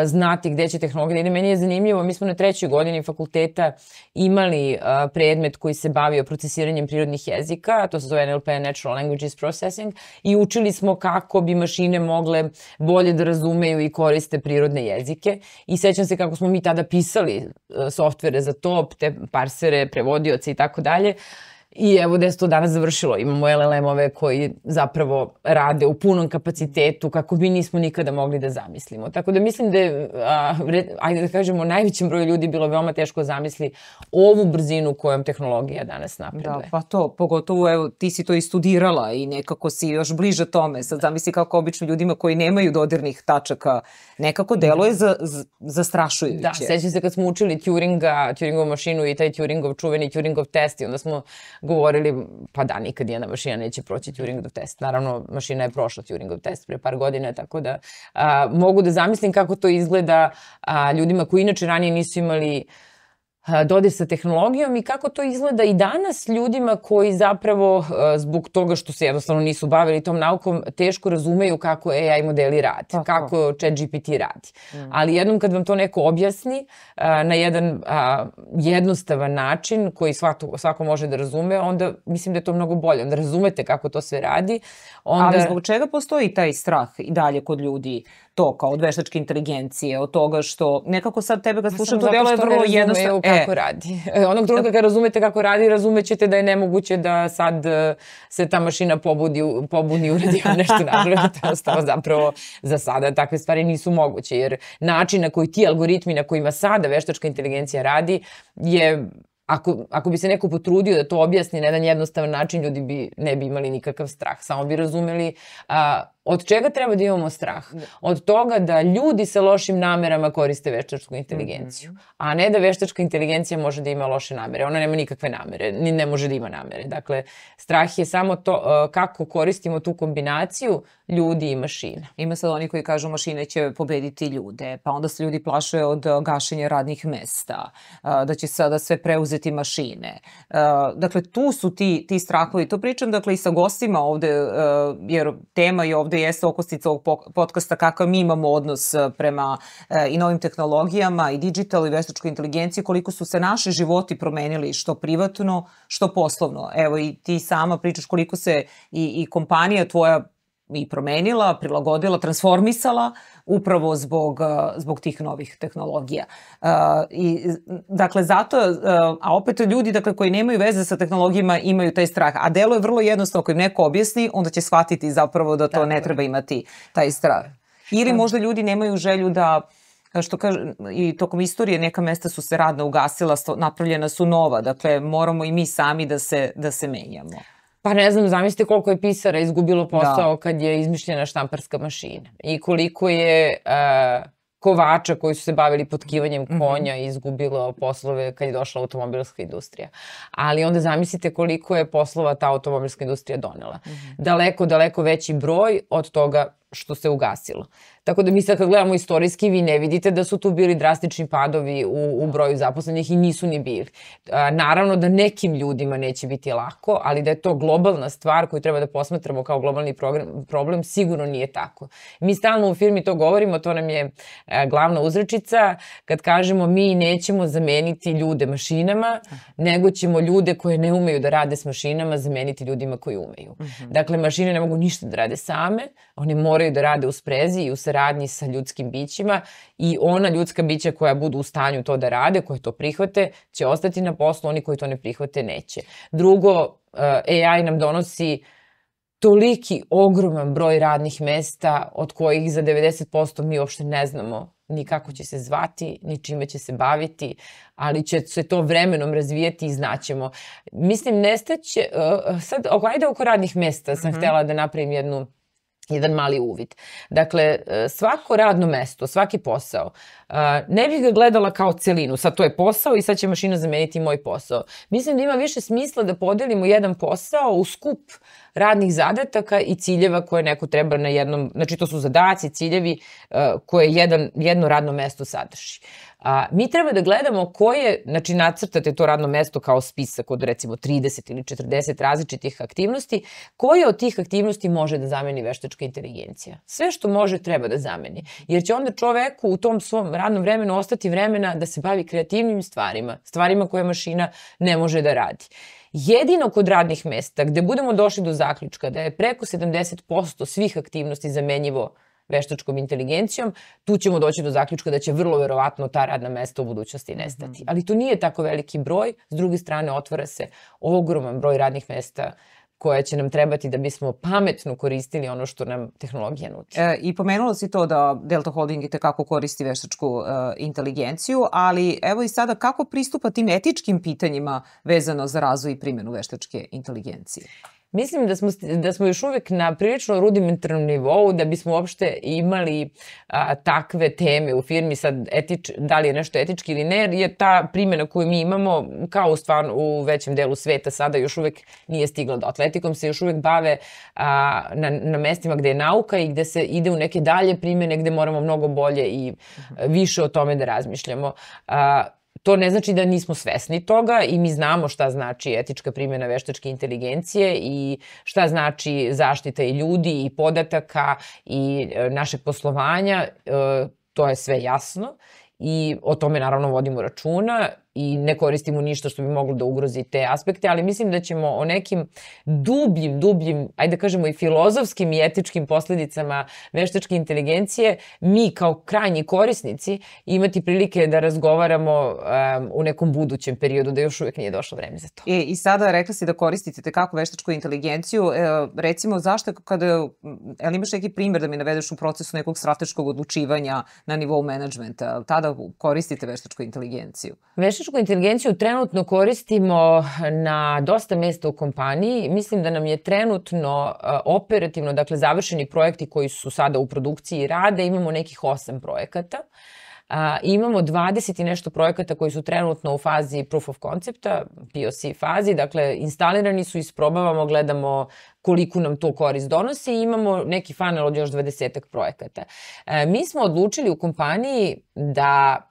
Speaker 2: znati gde će tehnologija da ide. Meni je zanimljivo, mi smo na 3. godini fakulteta imali predmet koji se bavio procesiranjem prirodnih jezika, to se zove NLP, Natural Languages Processing, i učili smo kako bi mašine mogle bolje da razumeju i koriste prirodne jezike. I sećam se kako smo mi tada pisali softvere za to, te parsere, prevodioce i tako dalje. I evo gde se to danas završilo. Imamo LLM-ove koji zapravo rade u punom kapacitetu kako mi nismo nikada mogli da zamislimo. Tako da mislim da je, ajde da kažemo, najvećem broju ljudi bilo veoma teško zamisli ovu brzinu kojom tehnologija danas napreduje.
Speaker 1: Da, pa to, pogotovo, evo, ti si to i studirala i nekako si još bliže tome. Sad zamisli kako obično ljudima koji nemaju dodirnih tačaka nekako deluje zastrašujuće.
Speaker 2: Da, sećam se kad smo učili Turingovu mašinu i taj Turingov čuveni Turingov test i onda smo govorili, pa da, nikad jedna mašina neće proći Turingov test. Naravno, mašina je prošla Turingov test pre par godina, tako da mogu da zamislim kako to izgleda ljudima koji inače ranije nisu imali dodir sa tehnologijom i kako to izgleda i danas ljudima koji zapravo zbog toga što se jednostavno nisu bavili tom naukom teško razumeju kako AI modeli rade, kako ChatGPT radi. Ali jednom kad vam to neko objasni na jedan jednostavan način koji svako može da razume, onda mislim da je to mnogo bolje. Onda razumete kako to sve radi.
Speaker 1: Ali zbog čega postoji taj strah i dalje kod ljudi? To kao od veštačke inteligencije, od toga što nekako sad tebe kad slušam to delo je vrlo jednostavno.
Speaker 2: Kako radi. Onog trenutka kad razumete kako radi, razumećete da je nemoguće da sad se ta mašina pobuni, uradi nešto naravno. Zapravo za sada takve stvari nisu moguće, jer način na koji ti algoritmi na kojima sada veštačka inteligencija radi je... Ako bi se neko potrudio da to objasni na jedan jednostavan način, ljudi ne bi imali nikakav strah. Samo bi razumeli od čega treba da imamo strah. Od toga da ljudi sa lošim namerama koriste veštačku inteligenciju. A ne da veštačka inteligencija može da ima loše namere. Ona nema nikakve namere, ni ne može da ima namere. Dakle, strah je samo to kako koristimo tu kombinaciju ljudi i mašina.
Speaker 1: Ima sad oni koji kažu mašine će pobediti ljude, pa onda se ljudi plaše od gašenja radnih mesta, da će sada sve preuzeti mašine. Dakle, tu su ti strahovi. To pričam, dakle, i sa gostima ovde, jer tema je ovde jeste okosnica ovog podcasta kakav mi imamo odnos prema i novim tehnologijama i digital i veštačkoj inteligenciji, koliko su se naši životi promenili što privatno, što poslovno. Evo i ti sama pričaš koliko se i kompanija tvoja i promenila, prilagodila, transformisala upravo zbog tih novih tehnologija. Dakle, zato, a opet ljudi koji nemaju veze sa tehnologijama imaju taj strah, a delo je vrlo jednostavno, ako im neko objasni, onda će shvatiti zapravo da to ne treba imati taj strah. Ili možda ljudi nemaju želju da, što kaže, i tokom istorije neka mesta su se radno ugasila, napravljena su nova, dakle moramo i mi sami da se menjamo.
Speaker 2: Pa ne znam, zamislite koliko je pisara izgubilo posao kad je izmišljena štamparska mašina i koliko je kovača koji su se bavili potkivanjem konja izgubilo poslove kad je došla automobilska industrija. Ali onda zamislite koliko je poslova ta automobilska industrija donela. Daleko, daleko veći broj od toga što se ugasilo. Tako da mi sad kad gledamo istorijski, vi ne vidite da su tu bili drastični padovi u broju zaposlenih i nisu ni bili. Naravno da nekim ljudima neće biti lako, ali da je to globalna stvar koju treba da posmatramo kao globalni problem, sigurno nije tako. Mi stalno u firmi to govorimo, to nam je glavna uzrečica, kad kažemo mi nećemo zameniti ljude mašinama, nego ćemo ljude koje ne umeju da rade s mašinama zameniti ljudima koji umeju. Dakle, mašine ne mogu ništa da rade same, one moraju da rade u sprezi i u saradnji sa ljudskim bićima i ona ljudska bića koja budu u stanju to da rade, koje to prihvate, će ostati na poslu, oni koji to ne prihvate neće. Drugo, AI nam donosi toliki ogroman broj radnih mesta od kojih za 90% mi uopšte ne znamo ni kako će se zvati, ni čime će se baviti, ali će se to vremenom razvijati i znaćemo. Mislim, nestaće, sad, ajde oko radnih mesta sam htela da napravim jedan mali uvid. Dakle, svako radno mesto, svaki posao, ne bih ga gledala kao celinu. Sad to je posao i sad će mašina zameniti moj posao. Mislim da ima više smisla da podelimo jedan posao u skup radnih zadataka i ciljeva koje neko treba na jednom, znači to su zadaci, ciljevi koje jedno radno mesto sadrži. Mi treba da gledamo koje, znači nacrtate to radno mesto kao spisak od recimo 30 ili 40 različitih aktivnosti, koje od tih aktivnosti može da zameni veštačka inteligencija. Sve što može treba da zameni, jer će onda čoveku u tom svom radnom vremenu ostati vremena da se bavi kreativnim stvarima koje mašina ne može da radi. Jedino kod radnih mesta gde budemo došli do zaključka da je preko 70% svih aktivnosti zamenjivo veštačkom inteligencijom, tu ćemo doći do zaključka da će vrlo verovatno ta radna mesta u budućnosti nestati. Ali to nije tako veliki broj, s druge strane otvara se ogroman broj radnih mesta koja će nam trebati da bismo pametno koristili ono što nam tehnologija nudi.
Speaker 1: I pomenula si to da Delta Holding i tekako koristi veštačku inteligenciju, ali evo i sada kako pristupa tim etičkim pitanjima vezano za razvoj i primjenu veštačke inteligencije?
Speaker 2: Mislim da smo još uvek na prilično rudimentarnom nivou da bismo uopšte imali takve teme u firmi, sad da li je nešto etički ili ne, jer ta primjena koju mi imamo kao u većem delu sveta sada još uvek nije stigla dotle. Etikom se još uvek bave na mestima gde je nauka i gde se ide u neke dalje primjene gde moramo mnogo bolje i više o tome da razmišljamo. To ne znači da nismo svesni toga i mi znamo šta znači etička primjena veštačke inteligencije i šta znači zaštita i ljudi i podataka i našeg poslovanja. To je sve jasno i o tome naravno vodimo računa i ne koristimo ništa što bi moglo da ugrozi te aspekte, ali mislim da ćemo o nekim dubljim, ajde da kažemo i filozofskim i etičkim posledicama veštačke inteligencije mi kao krajnji korisnici imati prilike da razgovaramo u nekom budućem periodu, da još uvek nije došlo vreme za to.
Speaker 1: I sada rekla si da koristite tekako veštačku inteligenciju, recimo zašto kada, imaš neki primjer da mi navedeš u procesu nekog strateškog odlučivanja na nivou menadžmenta, tada koristite veštačku inteligenciju?
Speaker 2: Veštačku inteligenciju trenutno koristimo na dosta mesta u kompaniji. Mislim da nam je trenutno operativno, dakle završeni projekti koji su sada u produkciji rade, imamo nekih 8 projekata. Imamo 20 i nešto projekata koji su trenutno u fazi proof of concepta, POC fazi, dakle instalirani su, isprobavamo, gledamo koliko nam to korist donosi i imamo neki funnel od još 20-ak projekata. Mi smo odlučili u kompaniji da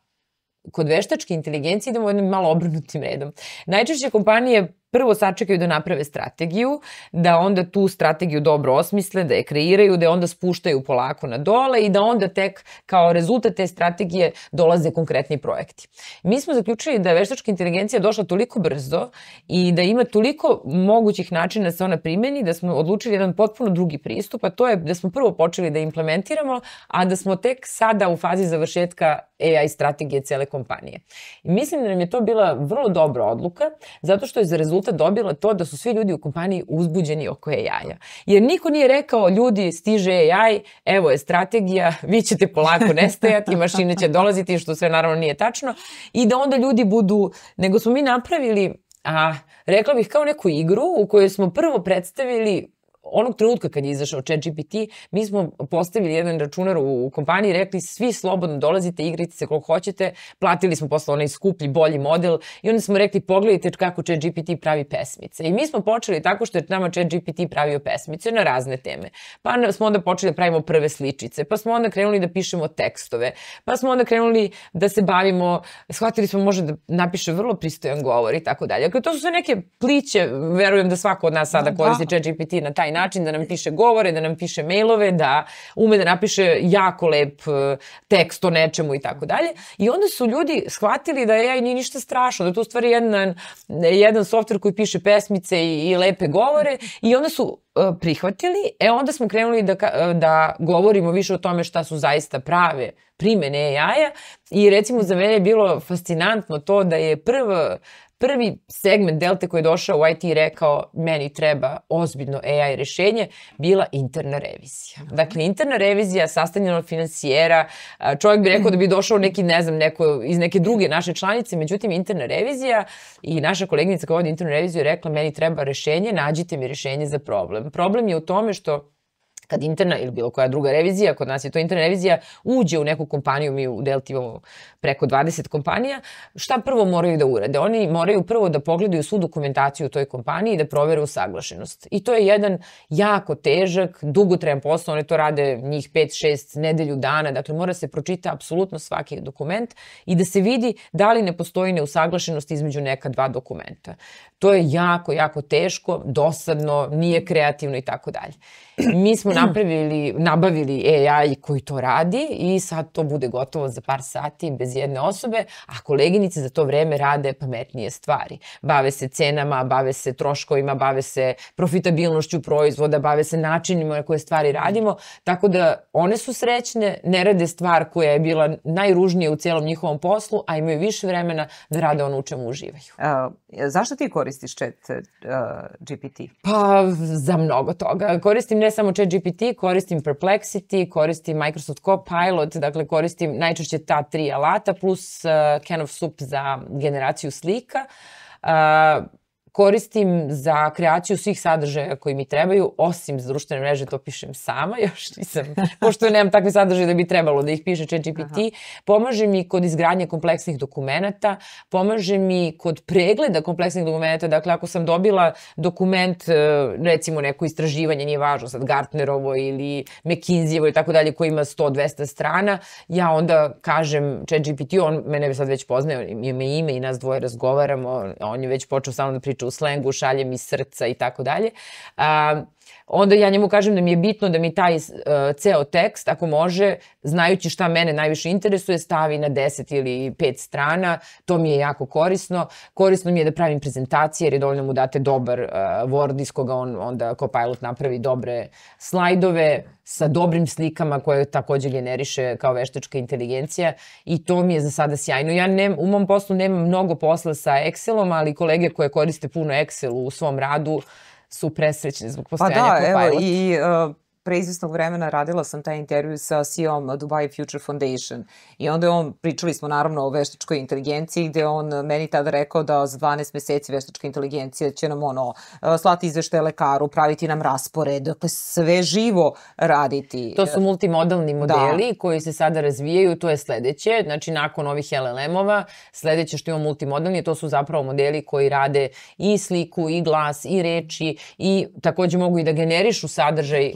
Speaker 2: kod veštačke inteligencije idemo jednim malo obrnutim redom. Najčešće kompanije prvo sačekaju da naprave strategiju, da onda tu strategiju dobro osmisle, da je kreiraju, da je onda spuštaju polako na dole i da onda tek kao rezultat te strategije dolaze konkretni projekti. Mi smo zaključili da je veštačka inteligencija došla toliko brzo i da ima toliko mogućih načina da se ona primeni, da smo odlučili jedan potpuno drugi pristup, a to je da smo prvo počeli da implementiramo, a da smo tek sada u fazi završetka AI strategije cele kompanije. I mislim da nam je to bila vrlo dobra odluka, zato što je za rezultat dobila to da su svi ljudi u kompaniji uzbuđeni oko AI-a. Jer niko nije rekao, ljudi, stiže AI, evo je strategija, vi ćete polako nestajati, mašine će dolaziti, što sve naravno nije tačno, i da onda ljudi budu, nego smo mi napravili, rekla bih kao neku igru u kojoj smo prvo predstavili onog trenutka kad je izašao ChatGPT, mi smo postavili jedan računar u kompaniji i rekli svi slobodno dolazite, igrajte se koliko hoćete, platili smo posle onaj skuplji, bolji model i onda smo rekli pogledajte kako ChatGPT pravi pesmice. I mi smo počeli tako što je nama ChatGPT pravio pesmice na razne teme. Pa smo onda počeli da pravimo prve sličice, pa smo onda krenuli da pišemo tekstove, pa smo onda krenuli da se bavimo, shvatili smo može da napiše vrlo pristojan govor i tako dalje. Dakle, to su sve neke pliće, verujem da svako od nas sada koristi ChatGPT na taj način, da nam piše govore, da nam piše mailove, da ume da napiše jako lep tekst o nečemu i tako dalje. I onda su ljudi shvatili da AI nije ništa strašno, da je to u stvari jedan softver koji piše pesmice i lepe govore i onda su prihvatili, onda smo krenuli da govorimo više o tome šta su zaista prave primene AI-a i recimo za mene je bilo fascinantno to da je prvi segment Delte koji je došao u IT i rekao meni treba ozbiljno AI rešenje, bila interna revizija. Dakle, interna revizija sastavljena od finansijera, čovjek bi rekao da bi došao neki, ne znam, neko iz neke druge naše članice, međutim interna revizija i naša koleginica koja vodi internu reviziju je rekla meni treba rešenje, nađite mi rešenje za problem. Problem je u tome što kad interna ili bilo koja druga revizija, kod nas je to interna revizija, uđe u neku kompaniju, mi u Delti imamo preko 20 kompanija, šta prvo moraju da urade? Oni moraju prvo da pogledaju svu dokumentaciju u toj kompaniji i da provere usaglašenost. I to je jedan jako težak, dugotrajan posao, oni to rade njih 5-6 nedelju dana, dakle mora se pročita apsolutno svaki dokument i da se vidi da li ne postoji neusaglašenost između neka dva dokumenta. To je jako, jako teško, dosadno, nije kreativno i tako dalje. Mi smo nabavili AI koji to radi i sad to bude gotovo za par sati bez jedne osobe, a koleginice za to vreme rade pametnije stvari. Bave se cenama, bave se troškovima, bave se profitabilnošću proizvoda, bave se načinima na koje stvari radimo, tako da one su srećne, ne rade stvar koja je bila najružnija u cijelom njihovom poslu, a imaju više vremena da rade ono u čemu uživaju.
Speaker 1: Zašto ti koristiš Chat GPT?
Speaker 2: Pa za mnogo toga. Koristim ne samo Chat GPT, koristim Perplexity, koristim Microsoft Copilot, dakle koristim najčešće ta 3 alata plus Can of Soup za generaciju slika. Koristim za kreaciju svih sadržaja koji mi trebaju, osim za društvene mreže, to pišem sama, još nisam, pošto nemam takve sadržaje da bi trebalo da ih piše ChatGPT. Pomaže mi kod izgradnje kompleksnih dokumenata, pomaže mi kod pregleda kompleksnih dokumenata, dakle ako sam dobila dokument, recimo neko istraživanje, nije važno sad Gartnerovo ili McKinsey-evo i tako dalje, koji ima 100-200 strana, ja onda kažem ChatGPT, on mene sad već poznaje, ime i nas dvoje razgovaramo, on je već počeo samo da priča u slengu, šalje mi srca i tako dalje. Onda ja njemu kažem da mi je bitno da mi taj ceo tekst, ako može, znajući šta mene najviše interesuje, stavi na 10 ili 5 strana. To mi je jako korisno. Korisno mi je da pravim prezentacije, jer je dovoljno mu date dobar Word iz koga on onda Copilot napravi dobre slajdove sa dobrim slikama koje takođe generiše kao veštačka inteligencija i to mi je za sada sjajno. Ja u mom poslu nemam mnogo posla sa Excelom, ali kolege koje koriste puno Excel u svom radu su presrećni zbog postojanja Copilot.
Speaker 1: Pa da, evo i pre izvesnog vremena radila sam taj intervju sa CEO-om Dubai Future Foundation i onda pričali smo naravno o veštačkoj inteligenciji gde on meni tada rekao da za 12 meseci veštačka inteligencija će nam slati izveštaje lekaru, praviti nam raspored, dakle sve živo raditi.
Speaker 2: To su multimodalni modeli koji se sada razvijaju, to je sledeće, znači nakon ovih LLM-ova, sledeće što imamo multimodalni, to su zapravo modeli koji rade i sliku, i glas, i reči i takođe mogu i da generišu sadržaj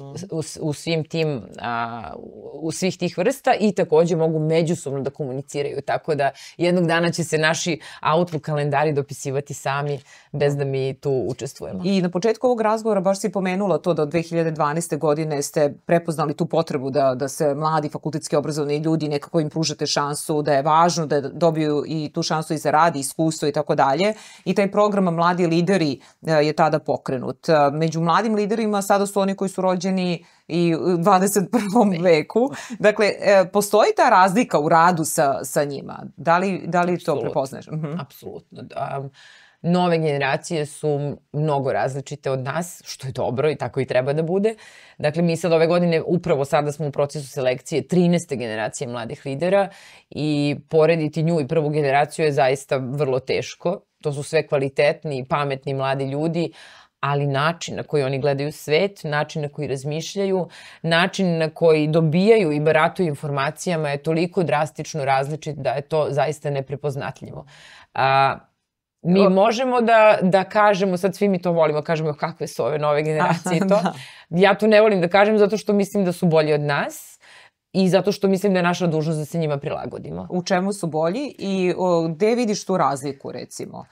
Speaker 2: u svih tih vrsta i takođe mogu međusobno da komuniciraju, tako da jednog dana će se naši Outlook kalendari dopisivati sami bez da mi tu učestvujemo.
Speaker 1: I na početku ovog razgovora baš si pomenula to da od 2012. godine ste prepoznali tu potrebu da se mladi fakultetski obrazovni ljudi nekako im pružate šansu, da je važno da dobiju i tu šansu i za rad, i iskustvo i tako dalje. I taj program Mladi lideri je tada pokrenut. Među mladim liderima sada su oni koji su rođeni i u 21. veku. Dakle, postoji ta razlika u radu sa njima. Da li to prepoznaješ?
Speaker 2: Apsolutno. Nove generacije su mnogo različite od nas, što je dobro i tako i treba da bude. Dakle, mi sad ove godine, upravo sada smo u procesu selekcije 13. generacije mladih lidera i porediti nju i prvu generaciju je zaista vrlo teško. To su sve kvalitetni, pametni mladi ljudi, ali način na koji oni gledaju svet, način na koji razmišljaju, način na koji dobijaju i barataju informacijama je toliko drastično različit da je to zaista neprepoznatljivo. Mi možemo da kažemo, sad svi mi to volimo, kažemo kakve su ove nove generacije i to. Ja to ne volim da kažem zato što mislim da su bolji od nas i zato što mislim da je naša dužnost da se njima prilagodimo.
Speaker 1: U čemu su bolji i gde vidiš tu razliku, recimo?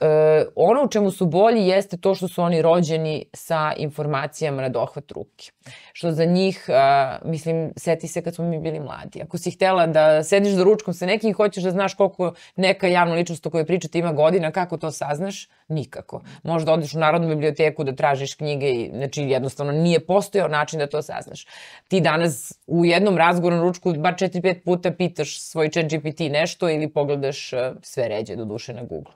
Speaker 2: Ono u čemu su bolji jeste to što su oni rođeni sa informacijama na dohvat ruke. Što za njih, mislim, seti se kad smo mi bili mladi. Ako si htela da sediš za ručkom sa nekim i hoćeš da znaš koliko neka javna ličnost o kojoj pričate ima godina, kako to saznaš? Nikako. Možda odeš u Narodnu biblioteku da tražiš knjige i znači jednostavno nije postojao način da to saznaš. Ti danas u jednom razgovoru na ručku bar 4-5 puta pitaš svoj ChatGPT nešto ili pogledaš sve ređe do duše na Google.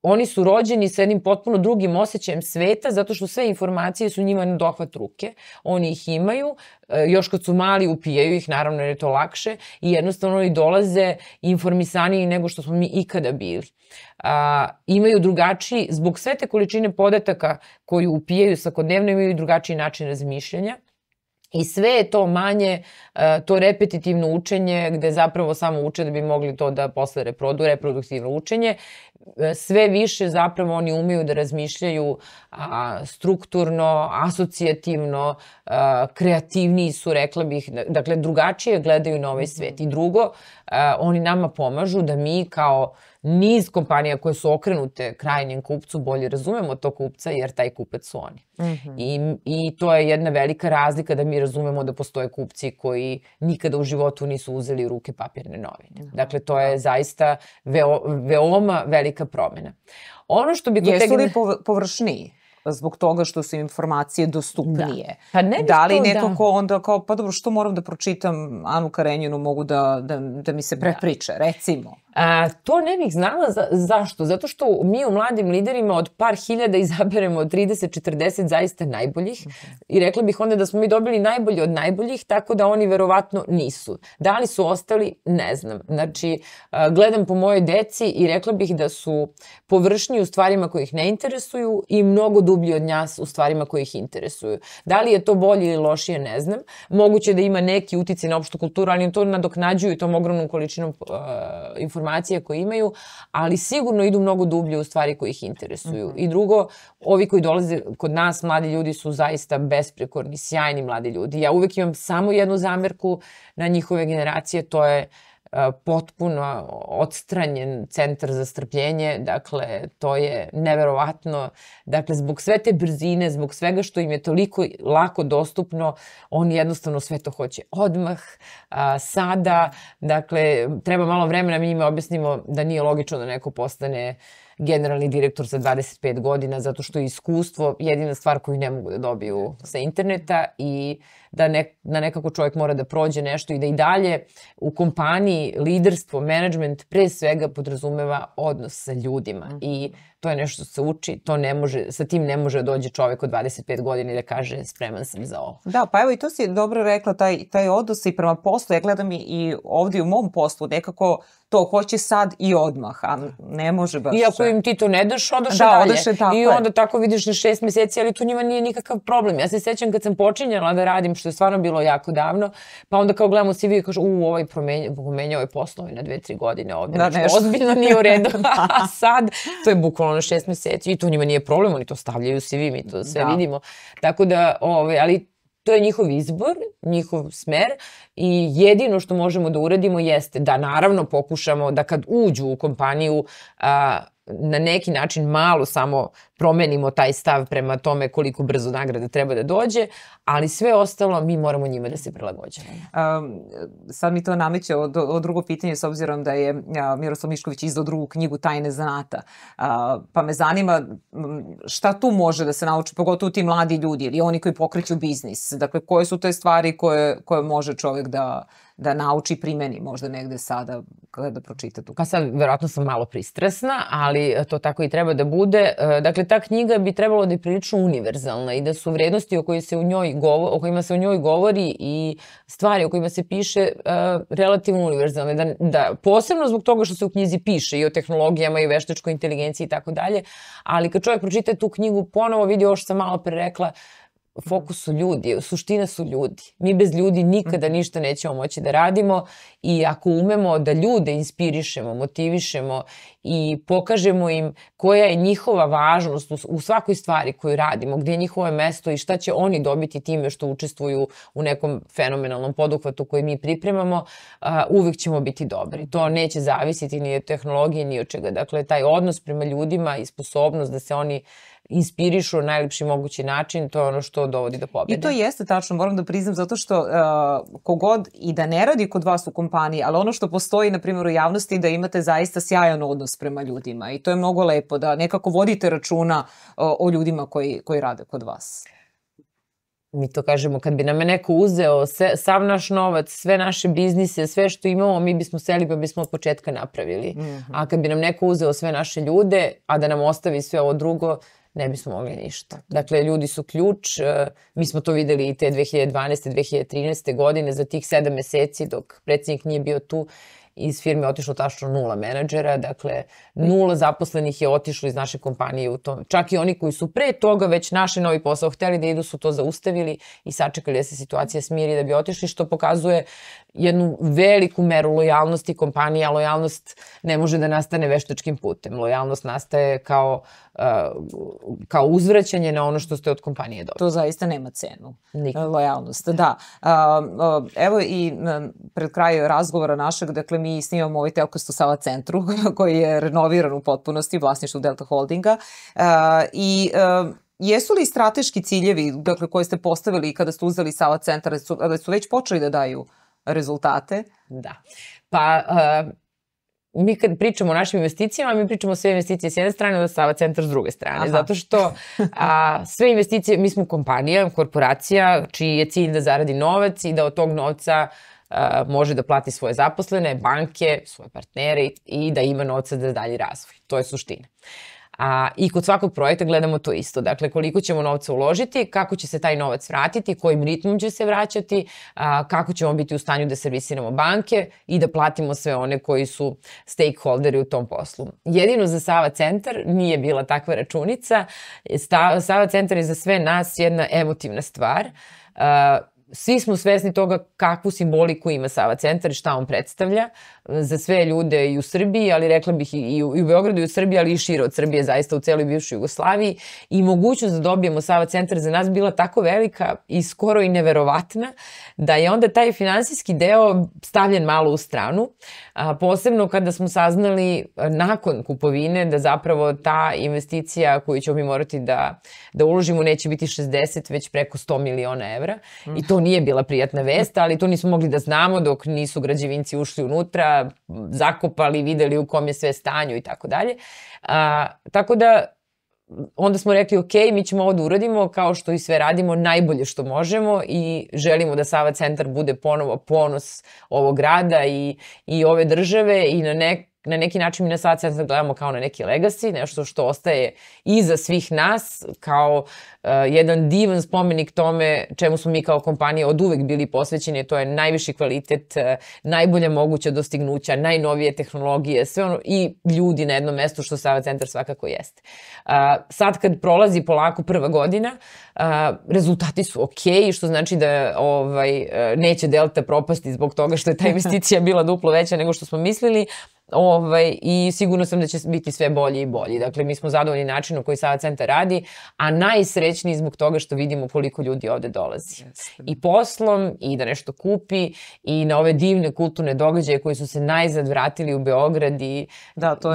Speaker 2: Oni su rođeni sa jednim potpuno drugim osjećajem sveta zato što sve informacije su njima na dohvat ruke. Oni ih imaju, još kad su mali upijaju ih, naravno jer je to lakše i jednostavno oni dolaze informisaniji nego što smo mi ikada bili. Imaju drugačiji, zbog sve te količine podataka koju upijaju svakodnevno, imaju drugačiji način razmišljanja. I sve je to manje, to repetitivno učenje gde zapravo samo uče da bi mogli to da posle reproduktivno učenje. sve više zapravo oni umeju da razmišljaju strukturno, asocijativno, kreativniji su, rekla bih, dakle drugačije gledaju na ovaj svet. I drugo, oni nama pomažu da mi kao niz kompanija koje su okrenute krajnjem kupcu bolje razumemo tog kupca jer taj kupac su oni. I to je jedna velika razlika da mi razumemo da postoje kupci koji nikada u životu nisu uzeli u ruke papirne novine. Dakle, to je zaista veoma velika promjena. Ono što bi...
Speaker 1: Jesu li površniji? Zbog toga što su informacije dostupnije.
Speaker 2: Da. Pa ne
Speaker 1: da li neko ko onda kao, pa dobro, što moram da pročitam Anu Karenjinu, mogu da mi se prepriče, recimo.
Speaker 2: To ne bih znala zašto. Zato što mi u Mladim liderima od par hiljada izaberemo od 30-40 zaista najboljih i rekla bih onda da smo mi dobili najbolje od najboljih, tako da oni verovatno nisu. Da li su ostali? Ne znam. Znači, gledam po mojoj deci i rekla bih da su površniji u stvarima koje ih ne interesuju i mnogo dublji od nas u stvarima koje ih interesuju. Da li je to bolje ili lošije, ne znam. Moguće da ima neki uticaj na opštu kulturu, ali im to nadoknađuju tom ogromnom količinom informacija koje imaju, ali sigurno idu mnogo dublje u stvari koje ih interesuju. I drugo, ovi koji dolaze kod nas, mladi ljudi, su zaista besprekorni, sjajni mladi ljudi. Ja uvek imam samo jednu zamerku na njihove generacije, to je potpuno odstranjen centar za strpljenje, dakle, to je neverovatno. Dakle, zbog sve te brzine, zbog svega što im je toliko lako dostupno, oni jednostavno sve to hoće odmah, sada, dakle, treba malo vremena, mi njima objasnimo da nije logično da neko postane generalni direktor za 25 godina, zato što je iskustvo jedina stvar koju ne mogu da dobiju sa interneta i da nekako čovjek mora da prođe nešto i da i dalje u kompaniji liderstvo, management pre svega podrazumeva odnos sa ljudima i to je nešto što se uči, to ne može, sa tim ne može dođe čovjek od 25 godina i da kaže spreman sam za ovo.
Speaker 1: Da, pa evo i to si dobro rekla, taj odnos i prema poslu, ja gledam i ovdje u mom poslu, nekako to hoće sad i odmah, a ne može baš.
Speaker 2: Iako im ti to ne daš, odaše dalje. I onda tako vidiš na 6 mjeseci, ali to njima nije nikakav problem. Ja se sjećam kad sam počinjala da radim, što je stvarno bilo jako davno, pa onda kao gledamo CV i kažu, ovaj promenjao je poslove na 2-3 godine ovdje. Da, znači, ozbiljno nije u redu. A sad, to je bukvalno na 6 mjeseci i to njima nije problem, oni to stavljaju u CV, mi to sve vidimo. Tako da, ali to je njihov izbor, njihov smer i jedino što možemo da uradimo jeste da naravno pokušamo da kad uđu u kompaniju na neki način malo samo promenimo taj stav prema tome koliko brzo nagrada treba da dođe, ali sve ostalo mi moramo njima da se prilagođamo.
Speaker 1: Sad mi to nameće o drugo pitanje s obzirom da je Miroslav Mišković izdao drugu knjigu Tajne zanata. Pa me zanima šta tu može da se nauči, pogotovo ti mladi ljudi ili oni koji pokreću biznis. Dakle, koje su te stvari koje može čovjek da nauči i primeni možda negde sada kada pročita tu.
Speaker 2: Pa sad, verovatno sam malo pristrasna, ali to tako i treba da bude. Dakle, ta knjiga bi trebalo da je prilično univerzalna i da su vrednosti o kojima se u njoj govori i stvari o kojima se piše relativno univerzalne. Posebno zbog toga što se u knjizi piše i o tehnologijama i veštačkoj inteligenciji i tako dalje, ali kad čovjek pročita tu knjigu, ponovo vidi ovo što sam malo pre rekla, fokus su ljudi, suština su ljudi. Mi bez ljudi nikada ništa nećemo moći da radimo i ako umemo da ljude inspirišemo, motivišemo i pokažemo im koja je njihova važnost u svakoj stvari koju radimo, gdje je njihovo mesto i šta će oni dobiti time što učestvuju u nekom fenomenalnom poduhvatu koji mi pripremamo, uvijek ćemo biti dobri. To neće zavisiti ni od tehnologije, ni od čega. Dakle, taj odnos prema ljudima i sposobnost da se oni inspirišu na najlepši mogući način, to je ono što dovodi do pobjede.
Speaker 1: I to jeste tačno, moram da priznam, zato što kogod i da ne radi kod vas u kompaniji, ali ono što postoji, na primjer, u javnosti, da imate zaista sjajan odnos prema ljudima i to je mnogo lepo, da nekako vodite računa o ljudima koji rade kod vas.
Speaker 2: Mi to kažemo, kad bi nam neko uzeo sav naš novac, sve naše biznise, sve što imamo, mi bismo seli pa bismo od početka napravili. A kad bi nam neko uzeo sve naše ljude, a da nam ostavi sve ovo drugo, ne bismo mogli ništa. Dakle, ljudi su ključ. Mi smo to videli i te 2012. 2013. godine za tih 7 meseci dok predsjednik nije bio tu. iz firme otišlo tačno 0 menadžera, dakle 0 zaposlenih je otišlo iz naše kompanije u tom. Čak i oni koji su pre toga već našli novi posao, hteli da idu, su to zaustavili i sačekali da se situacija smiri da bi otišli, što pokazuje jednu veliku meru lojalnosti kompanije, a lojalnost ne može da nastane veštačkim putem. Lojalnost nastaje kao uzvraćanje na ono što ste od kompanije dobili.
Speaker 1: To zaista nema cenu.
Speaker 2: Nikad.
Speaker 1: Lojalnost, da. Evo i pred kraj razgovora našeg, dakle mi snimamo ovaj telekast u Sava centru koji je renoviran u potpunosti, vlasništvu Delta Holdinga i jesu li strateški ciljevi, dakle, koje ste postavili kada ste uzeli Sava centar, da su već počeli da daju rezultate?
Speaker 2: Da. Pa mi kad pričamo o našim investicijama, mi pričamo sve investicije s jedne strane, da Sava centar s druge strane. Zato što sve investicije, mi smo kompanija, korporacija, čiji je cilj da zaradi novac i da od tog novca može da plati svoje zaposlene, banke, svoje partnere i da ima novca za dalji razvoj. To je suština. I kod svakog projekta gledamo to isto. Dakle, koliko ćemo novca uložiti, kako će se taj novac vratiti, kojim ritmom će se vraćati, kako ćemo biti u stanju da servisiramo banke i da platimo sve one koji su stakeholderi u tom poslu. Jedino za Sava centar nije bila takva računica. Sava centar je za sve nas jedna emotivna stvar. Svi smo svesni toga kakvu simboliku ima Sava centar i šta on predstavlja za sve ljude i u Srbiji, ali rekla bih i u Beogradu i u Srbiji, ali i šire od Srbije, zaista u celoj bivšoj Jugoslaviji. I mogućnost da dobijemo Sava centar za nas bila tako velika i skoro i neverovatna, da je onda taj finansijski deo stavljen malo u stranu. Posebno kada smo saznali nakon kupovine da zapravo ta investicija koju ćemo mi morati da uložimo neće biti 60, već preko 100 miliona evra. I to nije bila prijatna vest, ali to nismo mogli da znamo dok nisu građevinci ušli unutra, zakopali, videli u kom je sve stanju i tako dalje. Tako da onda smo rekli, ok, mi ćemo ovo da uradimo kao što i sve radimo, najbolje što možemo i želimo da Sava centar bude ponovo ponos ovog grada i ove države i na neki način mi na Sava centar gledamo kao na neki legacy, nešto što ostaje iza svih nas, kao jedan divan spomenik tome čemu smo mi kao kompanija od uvek bili posvećeni, to je najviši kvalitet, najbolja moguća dostignuća, najnovije tehnologije, sve ono i ljudi na jednom mestu što Sava centar svakako jeste. Sad kad prolazi polako prva godina, rezultati su okej, što znači da neće Delta propasti zbog toga što je ta investicija bila duplo veća nego što smo mislili, i sigurno sam da će biti sve bolji i bolji. Dakle, mi smo zadovoljni načinom koji Sava centar radi, a najsrećniji zbog toga što vidimo koliko ljudi ovde dolazi. I poslom, i da nešto kupi, i na ove divne kulturne događaje koji su se najzad vratili u Beograd i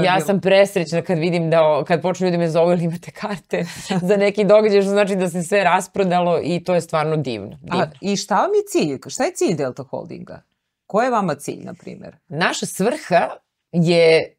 Speaker 2: ja sam presrećna kad vidim da, kad počnu ljudi me zovu ili imate karte za neki događaj, što znači da se sve rasprodalo i to je stvarno divno.
Speaker 1: I šta vam je cilj? Šta je cilj Delta Holdinga? Ko je vama cilj, na primjer?
Speaker 2: Naša svrha je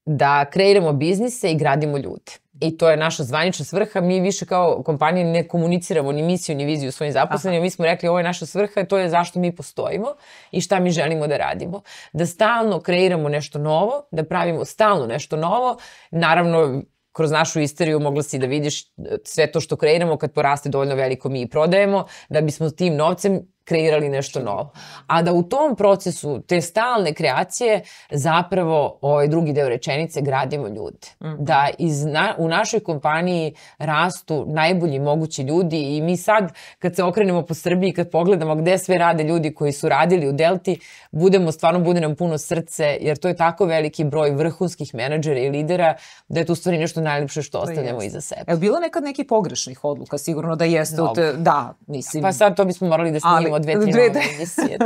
Speaker 2: da kreiramo biznise i gradimo ljude. I to je naša zvanična svrha. Mi više kao kompanija ne komuniciramo ni misiju ni viziju svojim zaposlenima. Mi smo rekli ovo je naša svrha i to je zašto mi postojimo i šta mi želimo da radimo. Da stalno kreiramo nešto novo, da pravimo stalno nešto novo. Naravno, kroz našu istoriju mogla si da vidiš sve to što kreiramo kad poraste dovoljno veliko mi i prodajemo, da bismo tim novcem kreirali nešto novo. A da u tom procesu te stalne kreacije zapravo ovaj drugi deo rečenice gradimo ljude. Da u našoj kompaniji rastu najbolji mogući ljudi i mi sad kad se okrenemo po Srbiji, kad pogledamo gde sve rade ljudi koji su radili u Delti, stvarno bude nam puno srce jer to je tako veliki broj vrhunskih menadžera i lidera da je to u stvari nešto najlepše što ostavljamo iza sebe.
Speaker 1: Je bilo nekad nekih pogrešnih odluka? Sigurno da jeste. Da, mislim.
Speaker 2: Pa sad to bismo morali da snimimo 2-3 nove emisije.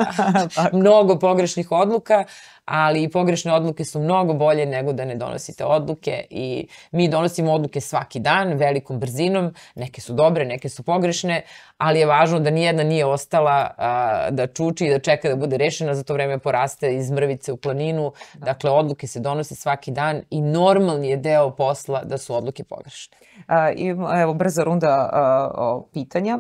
Speaker 2: Mnogo pogrešnih odluka, ali pogrešne odluke su mnogo bolje nego da ne donosite odluke i mi donosimo odluke svaki dan, velikom brzinom, neke su dobre, neke su pogrešne, ali je važno da nijedna nije ostala da čuči i da čeka da bude rešena, za to vreme poraste iz mrvice u planinu, dakle odluke se donose svaki dan i normalni je deo posla da su odluke pogrešne.
Speaker 1: Evo, brza runda pitanja.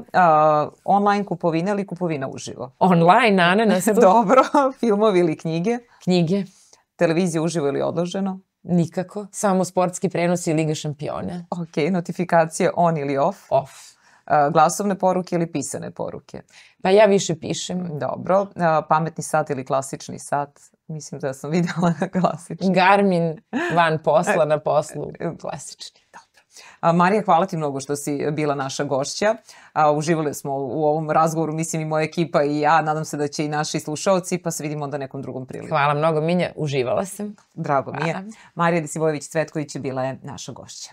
Speaker 1: Online kupovina ili kupovina uživo?
Speaker 2: Online, ananas.
Speaker 1: Dobro, filmovi ili knjige?
Speaker 2: Knjige.
Speaker 1: Televizija uživo ili odloženo?
Speaker 2: Nikako, samo sportski prenosi Liga šampiona.
Speaker 1: Ok, notifikacije on ili off?
Speaker 2: Off.
Speaker 1: Glasovne poruke ili pisane poruke?
Speaker 2: Pa ja više pišem.
Speaker 1: Dobro, pametni sat ili klasični sat? Mislim da sam videla klasični.
Speaker 2: Garmin van posla, na poslu, klasični.
Speaker 1: Marija, hvala ti mnogo što si bila naša gošća. Uživali smo u ovom razgovoru, mislim i moja ekipa i ja. Nadam se da će i naši slušaoci, pa se vidimo onda nekom drugom priliku.
Speaker 2: Hvala mnogo, Minja. Uživala sam.
Speaker 1: Drago mi je. Marija Disivojević-Cvetković bila je naša gošća.